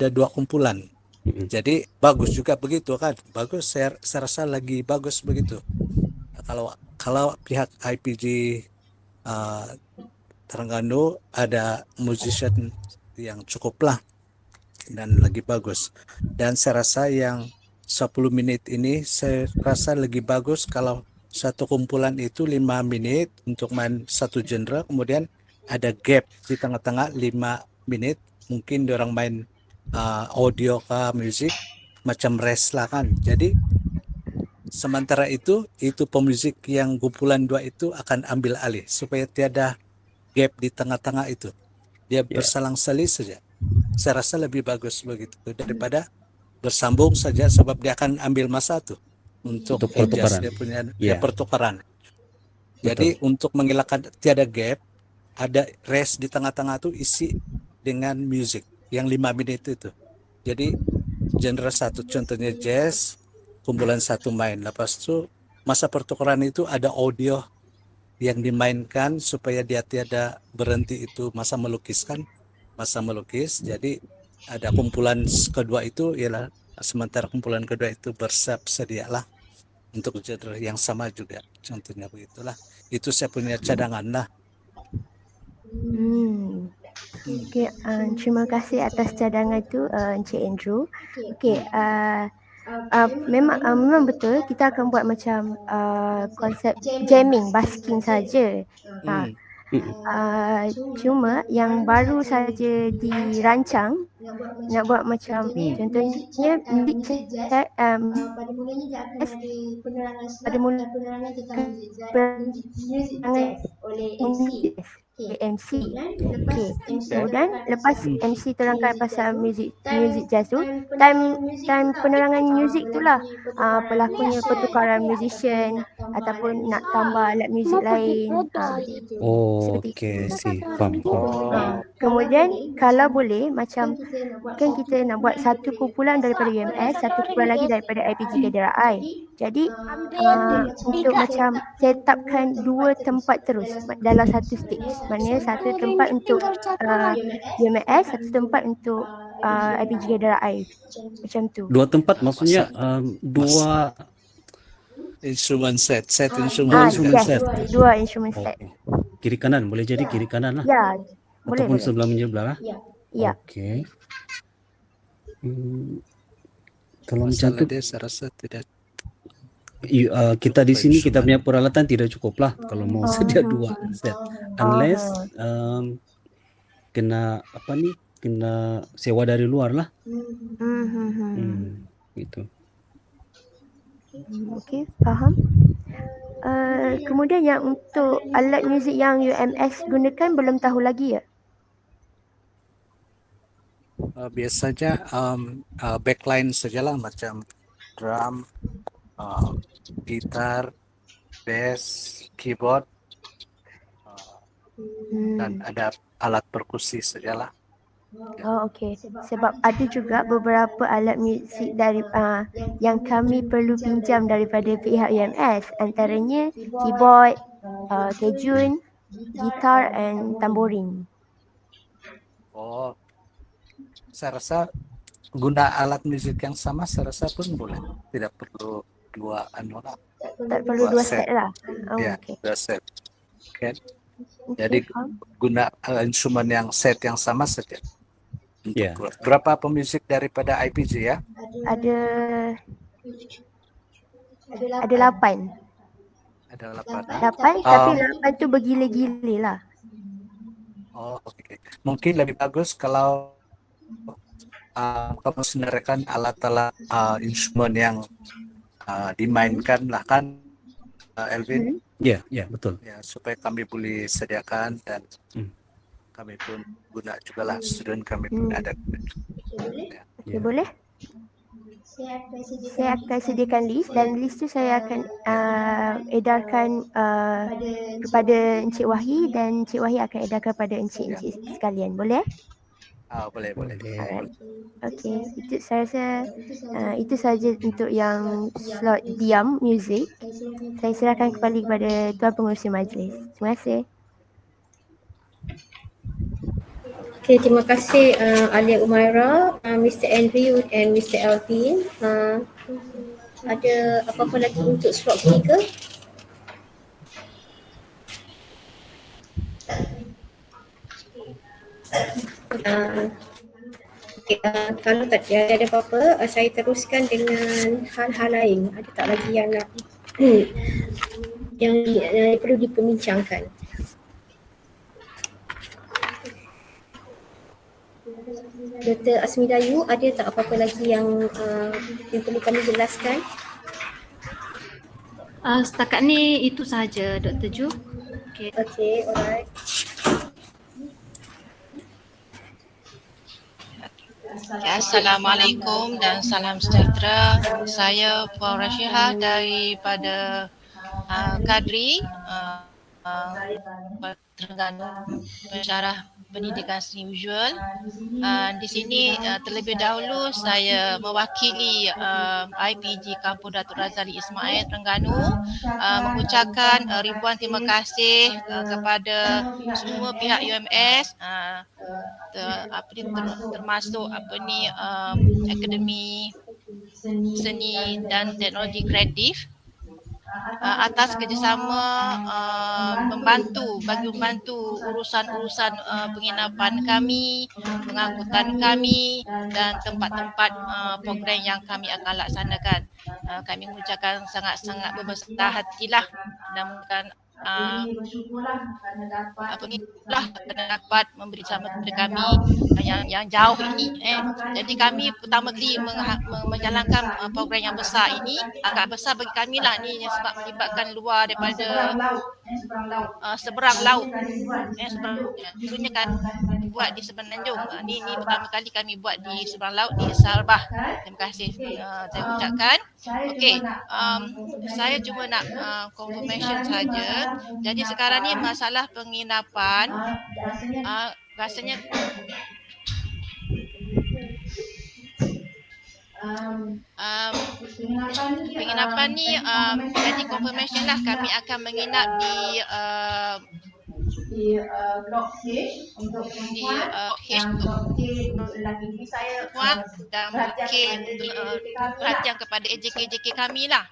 dua kumpulan. Jadi bagus juga begitu kan? Bagus, saya rasa lagi bagus begitu. Kalau pihak IPG Terengganu ada musician yang cukup lah dan lagi bagus. Dan saya rasa yang 10 menit ini saya rasa lagi bagus kalau satu kumpulan itu 5 menit untuk main satu genre, kemudian ada gap di tengah-tengah 5 menit, mungkin diorang main audio kah, musik, macam rest lah kan. Jadi sementara itu pemuzik yang kumpulan 2 itu akan ambil alih supaya tiada gap di tengah-tengah itu. Dia berselang-seli saja. Saya rasa lebih bagus begitu daripada bersambung saja sebab dia akan ambil masa tuh untuk adjust dia punya pertukaran. Jadi untuk menghilangkan tiada gap, ada rest di tengah-tengah tuh isi dengan musik yang 5 menit itu. Jadi genre satu contohnya jazz, kumpulan satu main. Lepas itu masa pertukaran itu ada audio yang dimainkan supaya dia tiada berhenti, itu masa melukis. Jadi ada kumpulan kedua itu ialah sementara kumpulan kedua itu bersiap sedialah untuk genre yang sama juga. Contohnya begitulah. Itu saya punya cadangan lah. Okey, terima kasih atas cadangan itu Encik Andrew. Okey, memang betul kita akan buat macam konsep jamming, basking saja. Cuma yang baru saja dirancang nak buat macam contohnya pada mulanya MC. Okey. Kemudian lepas MC terangkan pasal muzik jazz tu, time penerangan muzik itulah berlakunya pertukaran musician ataupun nak tambah alat muzik lain. Okey, faham. Kemudian kalau boleh macam kan kita nak buat satu kumpulan daripada UMS, satu kumpulan lagi daripada IPG Kedira I. Jadi untuk macam setupkan 2 tempat terus dalam satu stage. Maknanya satu tempat untuk UMS, satu tempat untuk IPG Kedira I. Macam tu. 2 tempat maksudnya 2 instrumen set instrumen set. 2 instrumen set. Kiri kanan, boleh jadi kiri kanan lah. Ya, boleh. Ataupun sebelah menyebelah lah. Ya. Okey. Kalau macam tu saya rasa tidak. Kita di sini kita punya peralatan tidak cukup lah kalau mau sedia 2 set. Unless kena sewa dari luar lah. Gitu. Okey, faham. Kemudian yang untuk alat muzik yang UMS gunakan belum tahu lagi ya? Biasanya backline sajalah macam drum, gitar, bass, keyboard, dan ada alat perkusi sajalah. Okey. Sebab ada juga beberapa alat muzik dari yang kami perlu pinjam daripada pihak UMS, antaranya keyboard, kejun, gitar and tamborin. Oh, saya rasa guna alat musik yang sama saya rasa pun boleh. Tidak perlu dua lah. Tak perlu dua set lah. Oh, Ya, okay. dua set. Okay. Jadi guna instrumen yang set yang sama saja. Ya. Berapa pemusik daripada IPG ya? Ada 8. Ada 8. 8 tapi 8 tu bergila-gila lah. Oh, okey. Mungkin lebih bagus kalau kamu sendirikan alat-alat instrumen yang dimainkan lah kan, Elvin? Ya, ya betul. Ya, supaya kami boleh sediakan dan kami pun guna juga lah, student kami pun ada. Okay, boleh? Saya akan sediakan list dan list tu saya akan edarkan kepada Encik Wahyi dan Encik Wahyi akan edarkan kepada encik-encik sekalian. Boleh? Boleh. Okey, itu saya rasa itu saja untuk yang slot diam muzik. Saya serahkan kembali kepada Tuan Pengerusi Majlis. Terima kasih. Okay, terima kasih Alia Umaira, Mr. Andrew and Mr. Alvin. Ada apa-apa lagi untuk slot 3? Kalau tak ada apa-apa, saya teruskan dengan hal-hal lain. Ada tak lagi yang nak yang perlu diperbincangkan? Dr. Asmidayu, ada tak apa-apa lagi yang perlu kami jelaskan? Setakat ni itu sahaja Dr. Ju. Okay, alright. Assalamualaikum dan salam sejahtera. Saya Puan Rashihah daripada Kadri Terengganu, pensyarah pendidikan seni visual. Di sini terlebih dahulu saya mewakili IPG Kampung Datuk Razali Ismail Terengganu mengucapkan ribuan terima kasih kepada semua pihak UMS, termasuk Akademi Seni dan Teknologi Kreatif atas kerjasama membantu urusan-urusan penginapan kami, pengangkutan kami dan tempat-tempat program yang kami akan laksanakan. Kami mengucapkan sangat-sangat berbesar hatilah dan kerana dapat memberi sama kepada kami yang jauh ini. Jadi kami pertama kali menjalankan program yang besar ini, agak besar bagi kami lah ni sebab melibatkan luar daripada seberang laut. Sebenarnya kan buat di Semenanjung. Ni pertama kali kami buat di seberang laut di Sabah. Terima kasih saya ucapkan. Okey, saya cuma nak confirmation saja. Jadi sekarang ni masalah penginapan rasanya penginapan ni jadi confirmation lah, kami akan menginap di Blok H untuk perempuan dan Blok K untuk perhatian kepada AJK kami lah.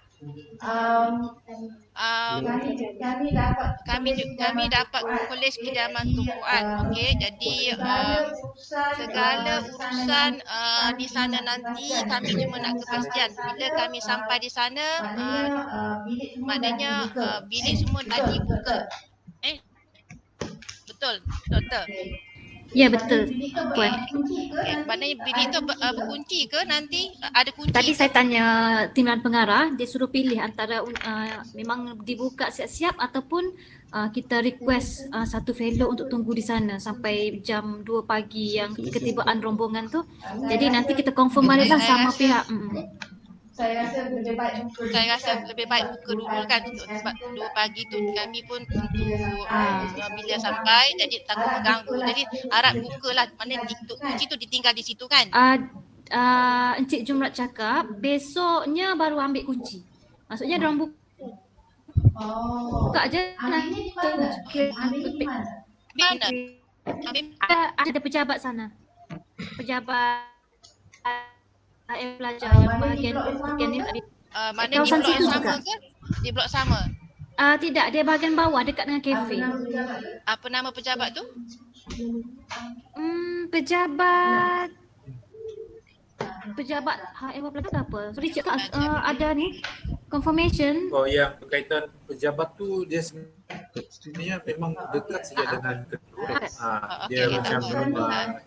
Kami dapat kolej kediaman tumpuan. Okey, jadi segala urusan di sana nanti kami cuma nak kepastian bila kami sampai di sana, maknanya bilik semua dah dibuka. Betul, doktor? Ya, betul, Puan. Maknanya bilik tu berkunci ke nanti? Ada kunci? Tadi saya tanya timbalan pengarah, dia suruh pilih antara memang dibuka siap-siap ataupun kita request satu fellow untuk tunggu di sana sampai jam 2 pagi yang ketibaan rombongan tu. Jadi nanti kita confirm balik lah sama pihak. Saya rasa lebih baik buka dulu kan, sebab 2 pagi tu kami pun tunggu bila sampai, jadi takut mengganggu. Jadi harap bukalah, mana kunci tu ditinggal di situ kan. Encik Jumrat cakap besoknya baru ambil kunci. Maksudnya diorang buka Buka je nanti Di mana? ada pejabat sana. Pejabat pelajar yang bahagian ni tak ada. Mana di Kawasan blok yang situ sama juga. ke? Di blok sama. Tidak, dia bahagian bawah dekat dengan kafe. Apa nama pejabat tu? Pejabat HM pelajar ke apa? Sorry cik, ada ni confirmation. Oh, yang berkaitan pejabat tu dia sebenarnya memang dekat saja dengan ketua. Dia Okey, macam tak apa.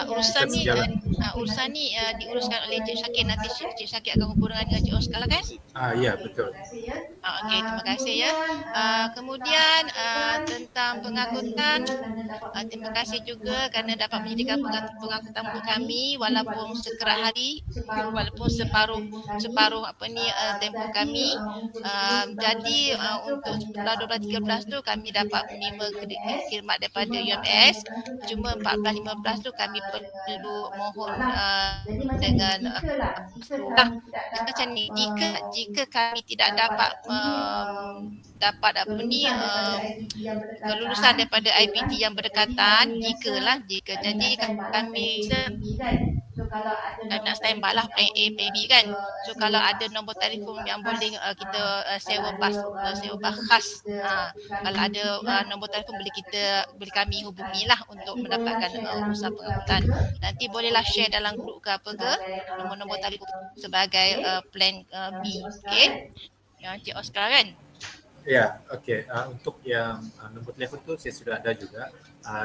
Urusan ni diuruskan oleh Cik Syakir. Nanti Cik Syakir akan hubung dengan Cik Oscar lah kan? Ya, betul. Okey, terima kasih ya. Kemudian tentang pengangkutan, terima kasih juga kerana dapat menyediakan pengangkutan untuk kami walaupun sekerat hari, walaupun separuh tempoh kami. Jadi untuk 12-13 tu kami dapat menerima khidmat daripada UMS. Cuma 14-15 tu kami perlu mohon dengan macam ni, jika kami tidak dapat kelulusan daripada IPG yang berdekatan, jika jadi kami nak standby lah plan A, plan B kan. So kalau ada nombor telefon yang boleh kita sewa bas khas, kalau ada nombor telefon boleh kami hubungi lah untuk mendapatkan usaha pengangkutan. Nanti bolehlah share dalam grup ke apa ke nombor-nombor telefon sebagai plan B. Okey. Yang Cik Oscar kan? Ya, okey. Untuk yang nombor telefon tu saya sudah ada juga.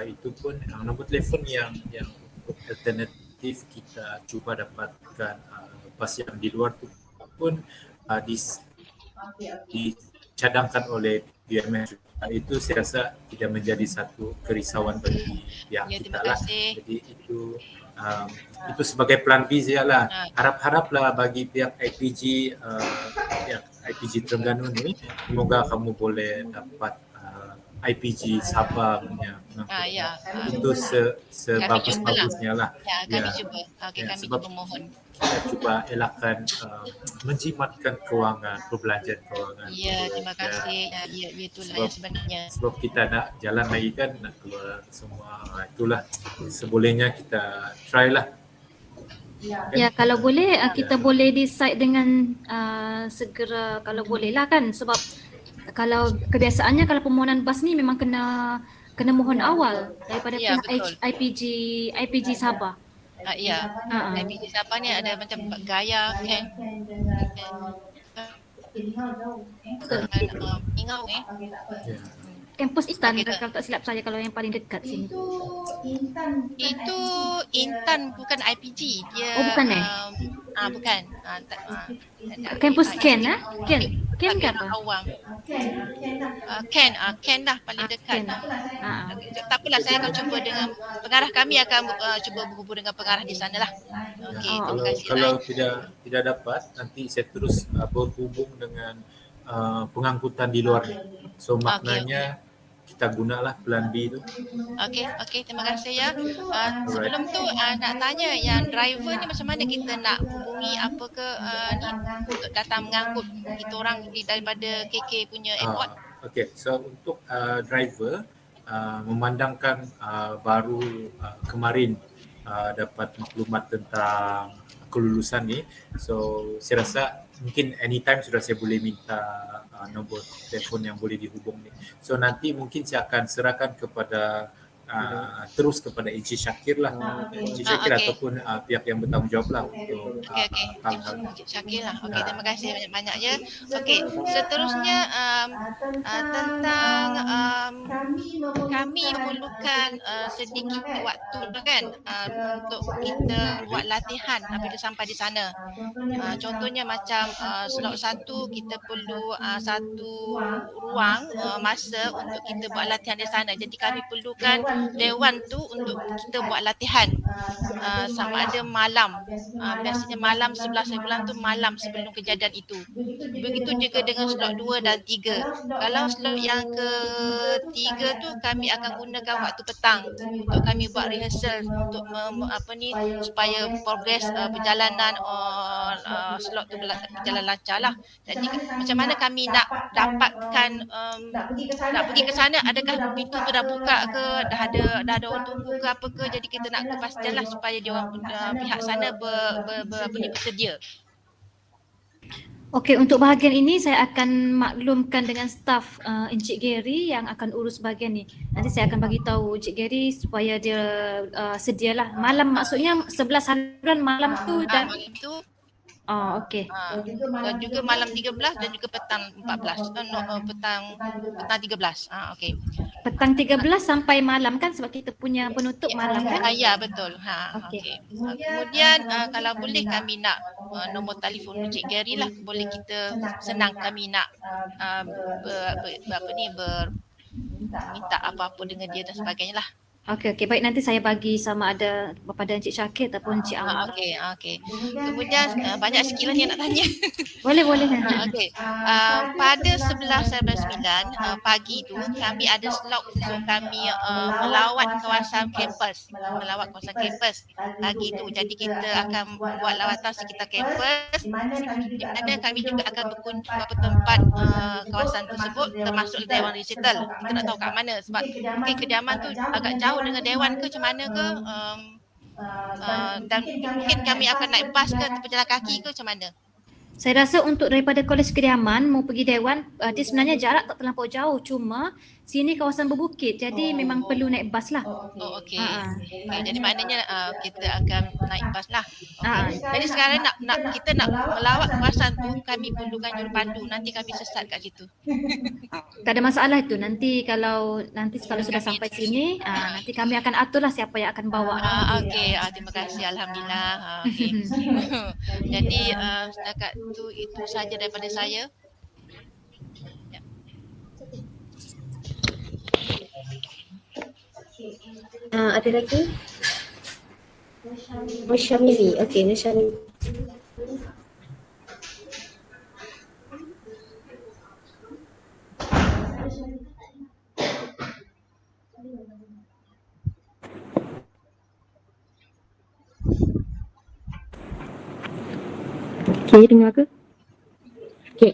Itu pun nombor telefon yang untuk alternatif kita cuba dapatkan bas yang di luar tu pun dicadangkan oleh UMS. Itu saya rasa tidak menjadi satu kerisauan bagi pihak kita lah. Jadi itu sebagai plan B saja lah. Harap-haraplah bagi pihak IPG Terengganu ni, semoga kamu boleh dapat IPG Sabah punya itu sebagus-bagusnya lah. Kami cuba. Okey, kami cuba mohon. Kita cuba elakkan menjimatkan kewangan, perbelanjaan kewangan. Ya, terima kasih. Ya, itulah yang sebenarnya. Sebab kita nak jalan lagi kan, nak keluar semua. Itulah sebolehnya kita try lah. Ya, kalau boleh kita boleh decide dengan segera kalau boleh lah kan, sebab kalau kebiasaannya kalau permohonan bas ni memang kena mohon awal daripada pihak IPG Sabah. IPG Sabah ni ada macam gaya kan. Ingau Kampus Intan kalau tak silap saya, kalau yang paling dekat sini. Itu Intan bukan IPG. Dia bukan bukan. Kampus Ken Ken ke apa? Awang. Ken dah paling dekat. Tak apalah, saya akan cuba dengan pengarah kami akan cuba berhubung dengan pengarah di sana lah. Okey, terima kasih. Kalau tidak dapat, nanti saya terus berhubung dengan pengangkutan di luar ni. So maknanya kita gunalah plan B tu. Okey, terima kasih ya. Sebelum tu nak tanya yang driver ni macam mana kita nak hubungi apa ke ni untuk datang mengangkut kita orang daripada KK punya airport? Okey, so untuk driver memandangkan baru kemarin dapat maklumat tentang kelulusan ni. So saya rasa mungkin anytime sudah saya boleh minta nombor telefon yang boleh dihubung ni. So nanti mungkin saya akan serahkan kepada terus kepada Encik Syakir lah. Encik Syakir ataupun pihak yang bertanggungjawab lah untuk Encik Syakir lah. Okey, terima kasih banyak-banyak ya. Okey, seterusnya tentang kami memerlukan sedikit waktu kan untuk kita buat latihan apabila sampai di sana. Contohnya macam slot 1 kita perlu satu ruang masa untuk kita buat latihan di sana. Jadi kami perlukan dewan tu untuk kita buat latihan sama ada malam. Biasanya malam 11 bulan tu malam sebelum kejadian itu. Begitu juga dengan slot 2 dan 3. Kalau slot yang ketiga tu kami akan gunakan waktu petang untuk kami buat rehearsal untuk supaya progres perjalanan slot tu berjalan lancar lah. Jadi macam mana kami nak dapatkan nak pergi ke sana, adakah pintu tu dah buka ke, dah ada orang tunggu ke apa ke, jadi kita nak kepastian lah supaya dia orang pihak sana bersedia. Okey, untuk bahagian ini saya akan maklumkan dengan staf Encik Gary yang akan urus bahagian ni. Nanti saya akan bagi tahu Encik Gary supaya dia sedialah malam, maksudnya 11 harian malam tu dan malam tu okey. Dan juga malam 13 dan juga petang 14. Petang 13. Okey. Petang 13 sampai malam kan, sebab kita punya penutup malam kan? Ya, betul. Okey. Kemudian kalau boleh kami nak nombor telefon Encik Gary lah, boleh kita senang kami nak minta apa-apa dengan dia dan sebagainya lah. Okey, baik, nanti saya bagi sama ada kepada Encik Syakir ataupun Encik Amar. Okey. Kemudian banyak sikit lagi nak tanya. Boleh. Okey. Pada 11.9 pagi tu kami ada slot untuk kami melawat kawasan kampus. Pagi tu. Jadi kita akan buat lawatan sekitar kampus, di mana kami juga akan berkunjung beberapa tempat kawasan tersebut, termasuk Dewan Resital. Kita nak tahu kat mana sebab mungkin kediaman tu agak jauh dengan dewan ke macam mana ke, dan mungkin kami akan naik bas ke atau berjalan kaki ke macam mana? Saya rasa untuk daripada Kolej Kediaman mau pergi dewan, dia sebenarnya jarak tak terlampau jauh, cuma sini kawasan berbukit, jadi memang perlu naik bas lah. Okey. Jadi maknanya kita akan naik bas lah. Jadi sekarang kita nak melawat kawasan tu, kami perlukan jurupandu. Nanti kami sesat kat situ. Tak ada masalah itu. Nanti kalau sudah sampai sini, nanti kami akan aturlah siapa yang akan bawa. Okey, terima kasih, alhamdulillah. Okey. Jadi setakat itu saja daripada saya. Ada lagi? Mushamili. Okey, Mushamili. Okey, dengar ke? Okey.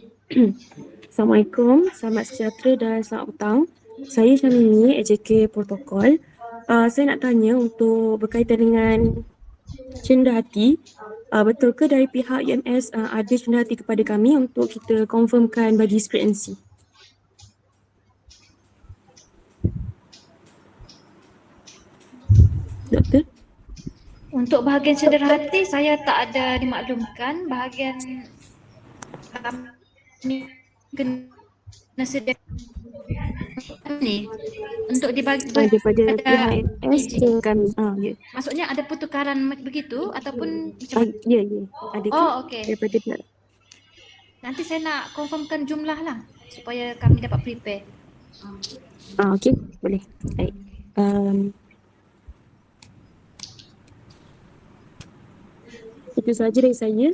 Assalamualaikum, selamat sejahtera dan selamat petang. Saya Syamini, AJK Protokol. Saya nak tanya untuk berkaitan dengan cendedah hati. Betul ke dari pihak UMS ada cendedah hati kepada kami untuk kita confirmkan bagi Script NC? Doktor? Untuk bahagian cendedah hati saya tak ada dimaklumkan. Bahagian kami kena sediakan ni untuk dibagi daripada pihak UMS ke kami. Ya. Maksudnya ada pertukaran begitu ataupun macam mana? Ya, ada. Okey. Daripada pihak. Nanti saya nak confirmkan jumlah lah supaya kami dapat prepare. Okey, boleh. Baik. Itu sahaja dari saya.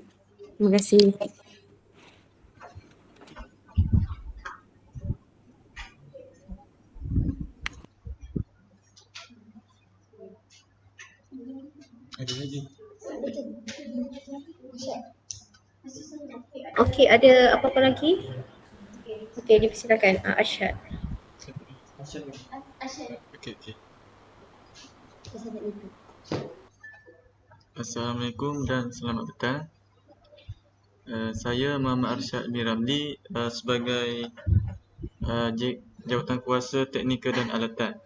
Terima kasih. Ada lagi. Okey, ada apa-apa lagi? Okey, dipersilakan. Arsyad. Okey. Assalamualaikum dan selamat petang. Saya Muhammad Arsyad bin Ramli sebagai Jawatan Kuasa Teknikal dan Alatan.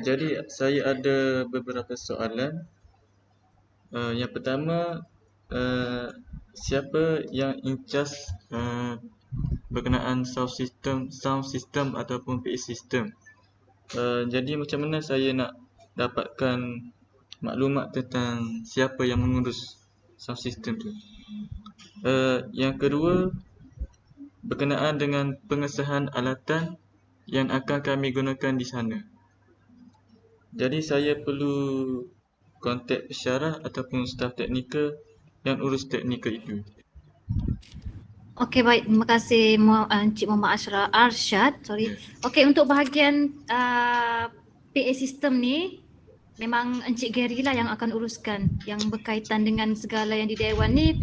Jadi saya ada beberapa soalan. Yang pertama, siapa yang in charge berkenaan sound system ataupun PA system? Jadi macam mana saya nak dapatkan maklumat tentang siapa yang mengurus sound system tu? Yang kedua, berkenaan dengan pengesahan alatan yang akan kami gunakan di sana. Jadi saya perlu kontak pensyarah ataupun staf teknikal yang urus teknikal itu. Okey, baik. Terima kasih Encik Muhammad Arsyad. Okey, untuk bahagian PA system ni memang Encik Gary lah yang akan uruskan yang berkaitan dengan segala yang di Dewan ni,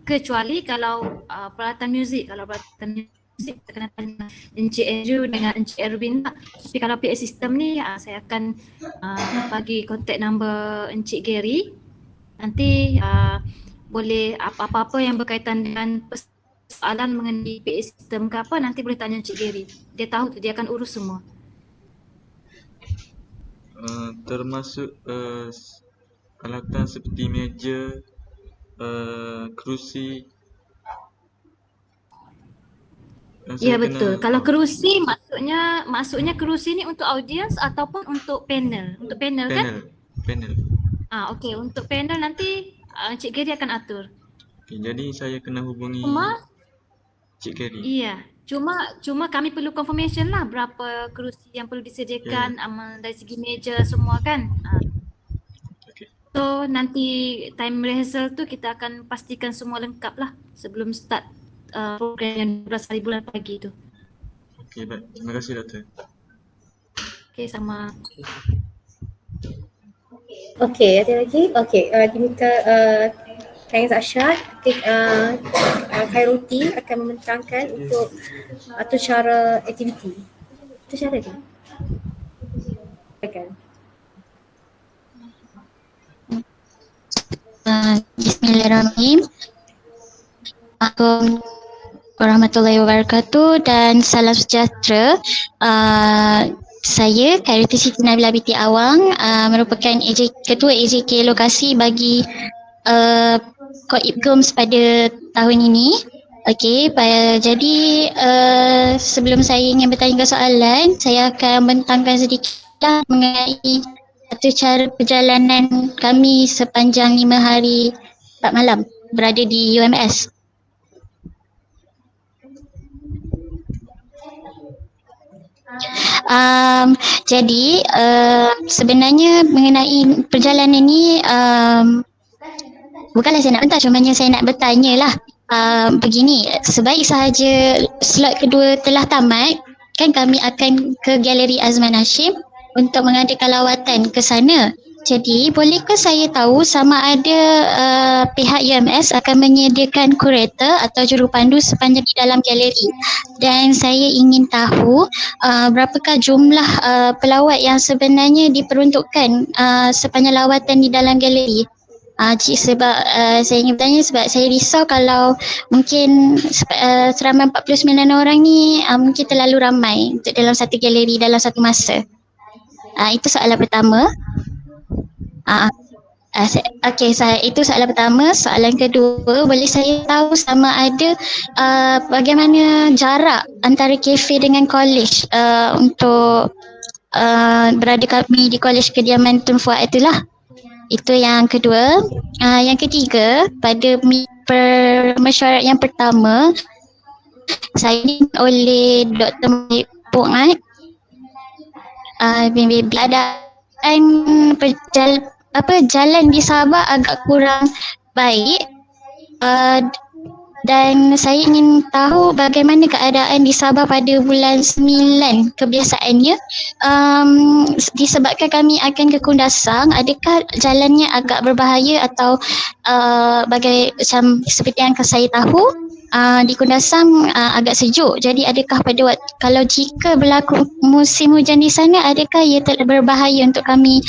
kecuali kalau peralatan muzik. Kalau peralatan muzik kita kena tanya Encik Andrew dengan Encik Erwin lah. Tapi kalau PA system ni saya akan bagi contact number Encik Gary. Nanti boleh apa-apa yang berkaitan dengan soalan mengenai PA system ke apa, nanti boleh tanya Encik Gary. Dia tahu tu, dia akan urus semua. Termasuk peralatan seperti meja, kerusi. Ya betul. Kalau kerusi maksudnya kerusi ni untuk audiens ataupun untuk panel? Untuk panel kan? Panel. Okey, untuk panel nanti Encik Gary akan atur. Okay, jadi saya kena hubungi Encik Gary. Iya. Cuma kami perlu confirmation lah berapa kerusi yang perlu disediakan, dari segi meja semua kan. So nanti time rehearsal tu kita akan pastikan semua lengkap lah sebelum start program yang 12 hari bulan pagi tu. Okey, baik. Terima kasih Doktor. Okey, sama. Okey, ada lagi? Okey, diminta Thanks Arsyad. Khairuti akan membentangkan untuk atur cara aktiviti. Atur cara dia. Bismillahirrahmanirrahim. Assalamualaikum warahmatullahi wabarakatuh dan salam sejahtera. Saya Khairuti Siti Nabila binti Awang, merupakan Ketua AJK lokasi bagi Koipgoms pada tahun ini. Okey, jadi sebelum saya ingin bertanya soalan, saya akan bentangkan sedikitlah mengenai satu cara perjalanan kami sepanjang 5 hari 4 malam berada di UMS. Jadi sebenarnya mengenai perjalanan ini bukanlah saya nak bentang, cumanya saya nak bertanya lah. Begini, sebaik sahaja slot kedua telah tamat, kan kami akan ke Galeri Azman Hashim untuk mengadakan lawatan ke sana. Jadi bolehkah saya tahu sama ada pihak UMS akan menyediakan kurator atau jurupandu sepanjang di dalam galeri, dan saya ingin tahu berapakah jumlah pelawat yang sebenarnya diperuntukkan sepanjang lawatan di dalam galeri. Sebab saya ingin bertanya sebab saya risau kalau mungkin seramai 49 orang ni mungkin terlalu ramai untuk dalam satu galeri dalam satu masa. Itu soalan pertama. Okey, itu soalan pertama. Soalan kedua, boleh saya tahu sama ada bagaimana jarak antara kafe dengan college untuk berada kami di college kediaman Tun Fuad itulah. Itu yang kedua. Yang ketiga, pada mesyuarat yang pertama, saya oleh Dr. Malik Puat keadaan jalan di Sabah agak kurang baik, dan saya ingin tahu bagaimana keadaan di Sabah pada bulan 9 kebiasaannya. Disebabkan kami akan ke Kundasang, adakah jalannya agak berbahaya atau macam seperti yang saya tahu di Kundasang agak sejuk. Jadi adakah kalau jika berlaku musim hujan di sana, adakah ia berbahaya untuk kami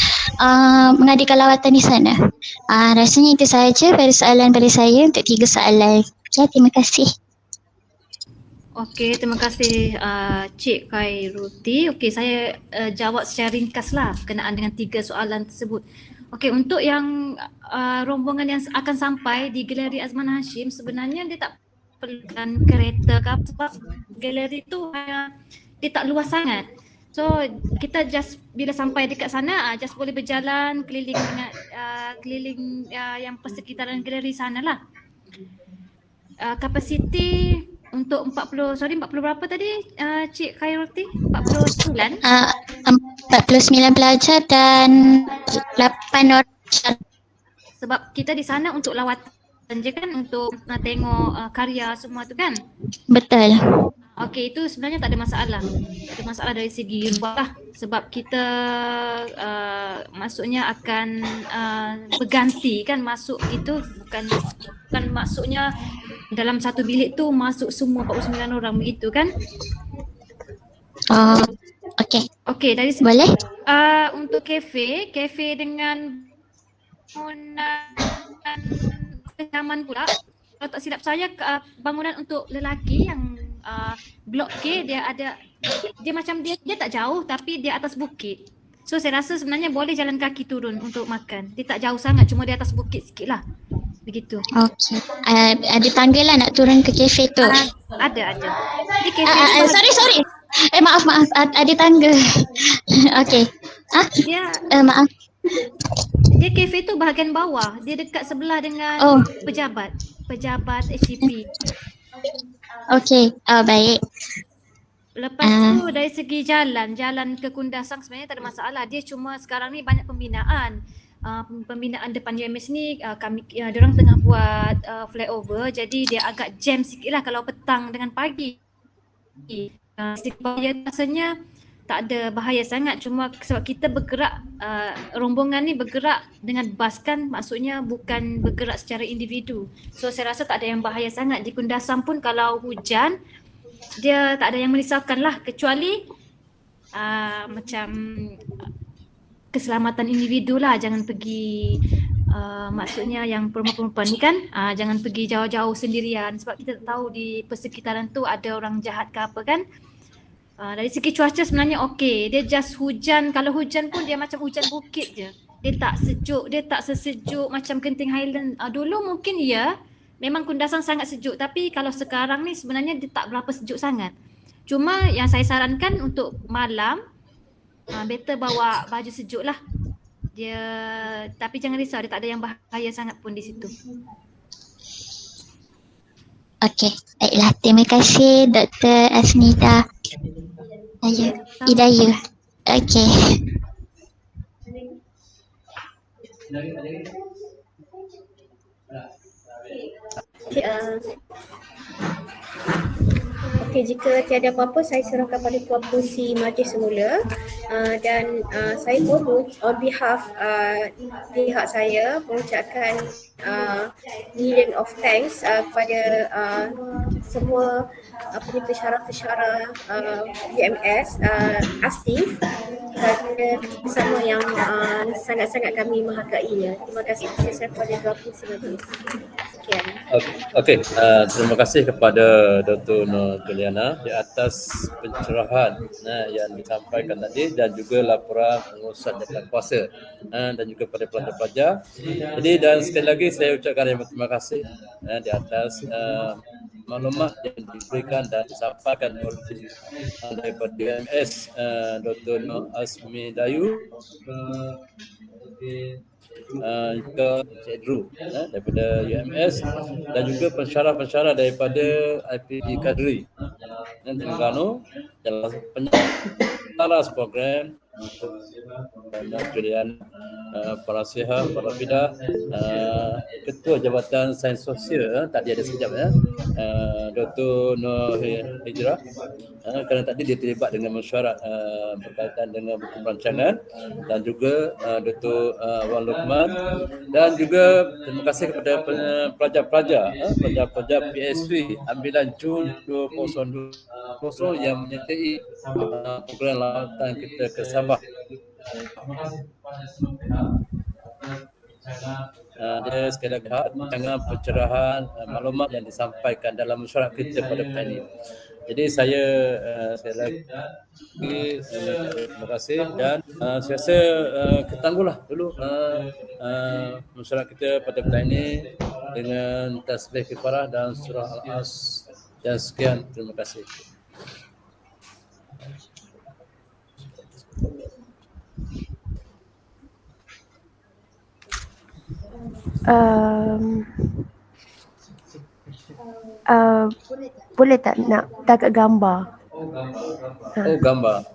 mengadakan lawatan di sana? Rasanya itu sahaja pada soalan pada saya untuk 3 soalan. Okay, terima kasih. Okey, terima kasih Cik Khairuti. Okey, saya jawab secara ringkas lah berkenaan dengan 3 soalan tersebut. Okey, untuk yang rombongan yang akan sampai di Galeri Azman Hashim, sebenarnya dia tak perlukan kereta ke apa, sebab galeri tu dia tak luas sangat. So kita just bila sampai dekat sana just boleh berjalan keliling dengan keliling yang persekitaran galeri sana lah. Kapasiti untuk 40 berapa tadi Cik Khairuti? 49? 49 pelajar dan 8 orang. Sebab kita di sana untuk lawatan je kan, untuk tengok karya semua tu kan. Betul. Okey, itu sebenarnya tak ada masalah. Tak ada masalah dari segi ruang lah. Sebab kita maksudnya akan berganti kan masuk itu, bukan maksudnya dalam satu bilik tu masuk semua 49 orang begitu kan. Okey. Okey, dari segi boleh? Untuk kafe dengan bangunan kenyamanan pula. Kalau tak silap saya bangunan untuk lelaki yang blok K dia macam dia tak jauh tapi dia atas bukit. So saya rasa sebenarnya boleh jalan kaki turun untuk makan. Dia tak jauh sangat, cuma dia atas bukit sikit lah. Begitu. Okey. Ada tangga lah nak turun ke kafe tu? Ada. Di kafe sorry. Maaf. Ada tangga. Okey. Maaf. Dia kafe tu bahagian bawah. Dia dekat sebelah dengan pejabat HDP. Okey. Baik. Lepas tu dari segi jalan ke Kundasang sebenarnya tak ada masalah. Dia cuma sekarang ni banyak pembinaan. Pembinaan depan UMS ni diorang tengah buat flyover, jadi dia agak jam sikit lah kalau petang dengan pagi. Rasanya tak ada bahaya sangat, cuma sebab kita bergerak, rombongan ni bergerak dengan bas kan, maksudnya bukan bergerak secara individu. So saya rasa tak ada yang bahaya sangat. Di Kundasang pun kalau hujan dia tak ada yang merisaukan lah, kecuali macam keselamatan individu lah. Jangan pergi maksudnya yang perempuan-perempuan ni kan, jangan pergi jauh-jauh sendirian sebab kita tak tahu di persekitaran tu ada orang jahat ke apa kan. Dari segi cuaca sebenarnya okey, dia just hujan. Kalau hujan pun dia macam hujan bukit je. Dia tak sejuk, dia tak sesejuk macam Genting Highland. Dulu mungkin ya, memang Kundasang sangat sejuk, tapi kalau sekarang ni sebenarnya dia tak berapa sejuk sangat. Cuma yang saya sarankan untuk malam, better bawa baju sejuk lah. Tapi jangan risau, dia tak ada yang bahaya sangat pun di situ. Okey, baiklah. Terima kasih Dr. Asnita Hidayah. Okey. Okey, jika tiada apa-apa saya serahkan pada Tuan Pengerusi Majlis semula, dan saya pun on behalf pihak saya mengucapkan million of thanks kepada semua pensyarah-pensyarah UMS aktif kerana bersama yang sangat-sangat kami menghargainya. Terima kasih kepada Tuan Pengerusi Majlis. Sekian. Okey, terima kasih kepada Dr. Nur Juliana di atas pencerahan yang disampaikan tadi dan juga laporan pengurusan jabatan kuasa dan juga pada pelajar-pelajar. Jadi dan sekali lagi saya ucapkan terima kasih di atas maklumat yang diberikan dan disampaikan oleh daripada UMS Dr. Nur Asmi Dayu, juga Encik Drew daripada UMS dan juga pensyarah-pensyarah daripada IPG Kadri dan Terengganu dalam penyaras program untuk Julian, para sihat, para fidah, Ketua Jabatan Sains Sosial tadi ada sekejap Dr. Nur Hijrah, kerana tadi dia terlibat dengan mesyuarat berkaitan dengan buku perancangan, dan juga Dr. Wan Luqman, dan juga terima kasih kepada pelajar-pelajar PSV ambilan Jun 2020 yang menyertai program lawatan kita ke Sabah. Dia sekali lagi dengan pencerahan maklumat yang disampaikan dalam mesyuarat kita pada petang ini. Jadi saya sekali lagi terima kasih, dan saya rasa kita tangguhlah dulu mesyuarat kita pada petang ini dengan tasbih kifarah dan surah Al-As. Dan sekian, terima kasih. Boleh tak nak tangkap gambar? Gambar.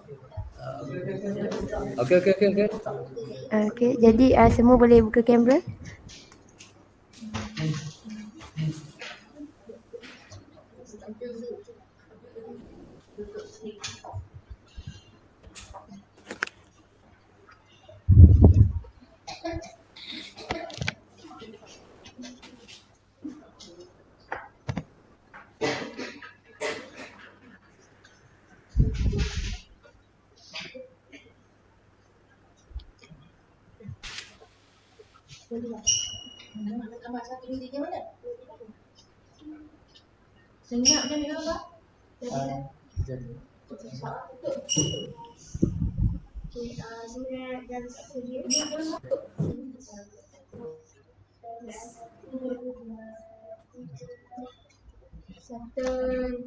Okey. Okey, jadi semua boleh buka kamera. Senyap dia minum apa? Satu,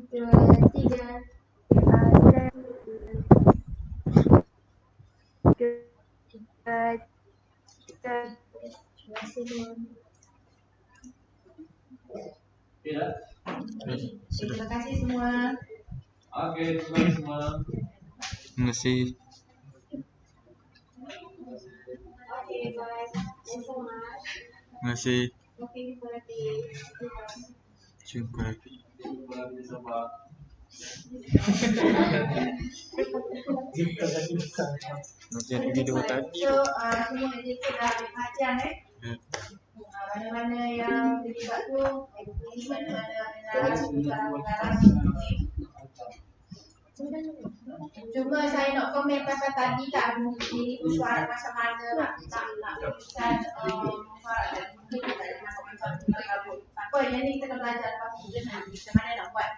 dua, tiga. Terima kasih semua. Okey, terima kasih semua. Terima kasih. Okay, guys. Thanks so much. Terima kasih. Jumpa lagi. Jumpa lagi sama. Macam video tadi. So, semua kita dah pengajian mana-mana yang terlibat tu, mana-mana cuma saya nak komen pasal tadi tak mungkin itu suara macam mana nak tuliskan mungkin tak ada macam-macam apa yang ni kita belajar lepas tu macam mana nak buat.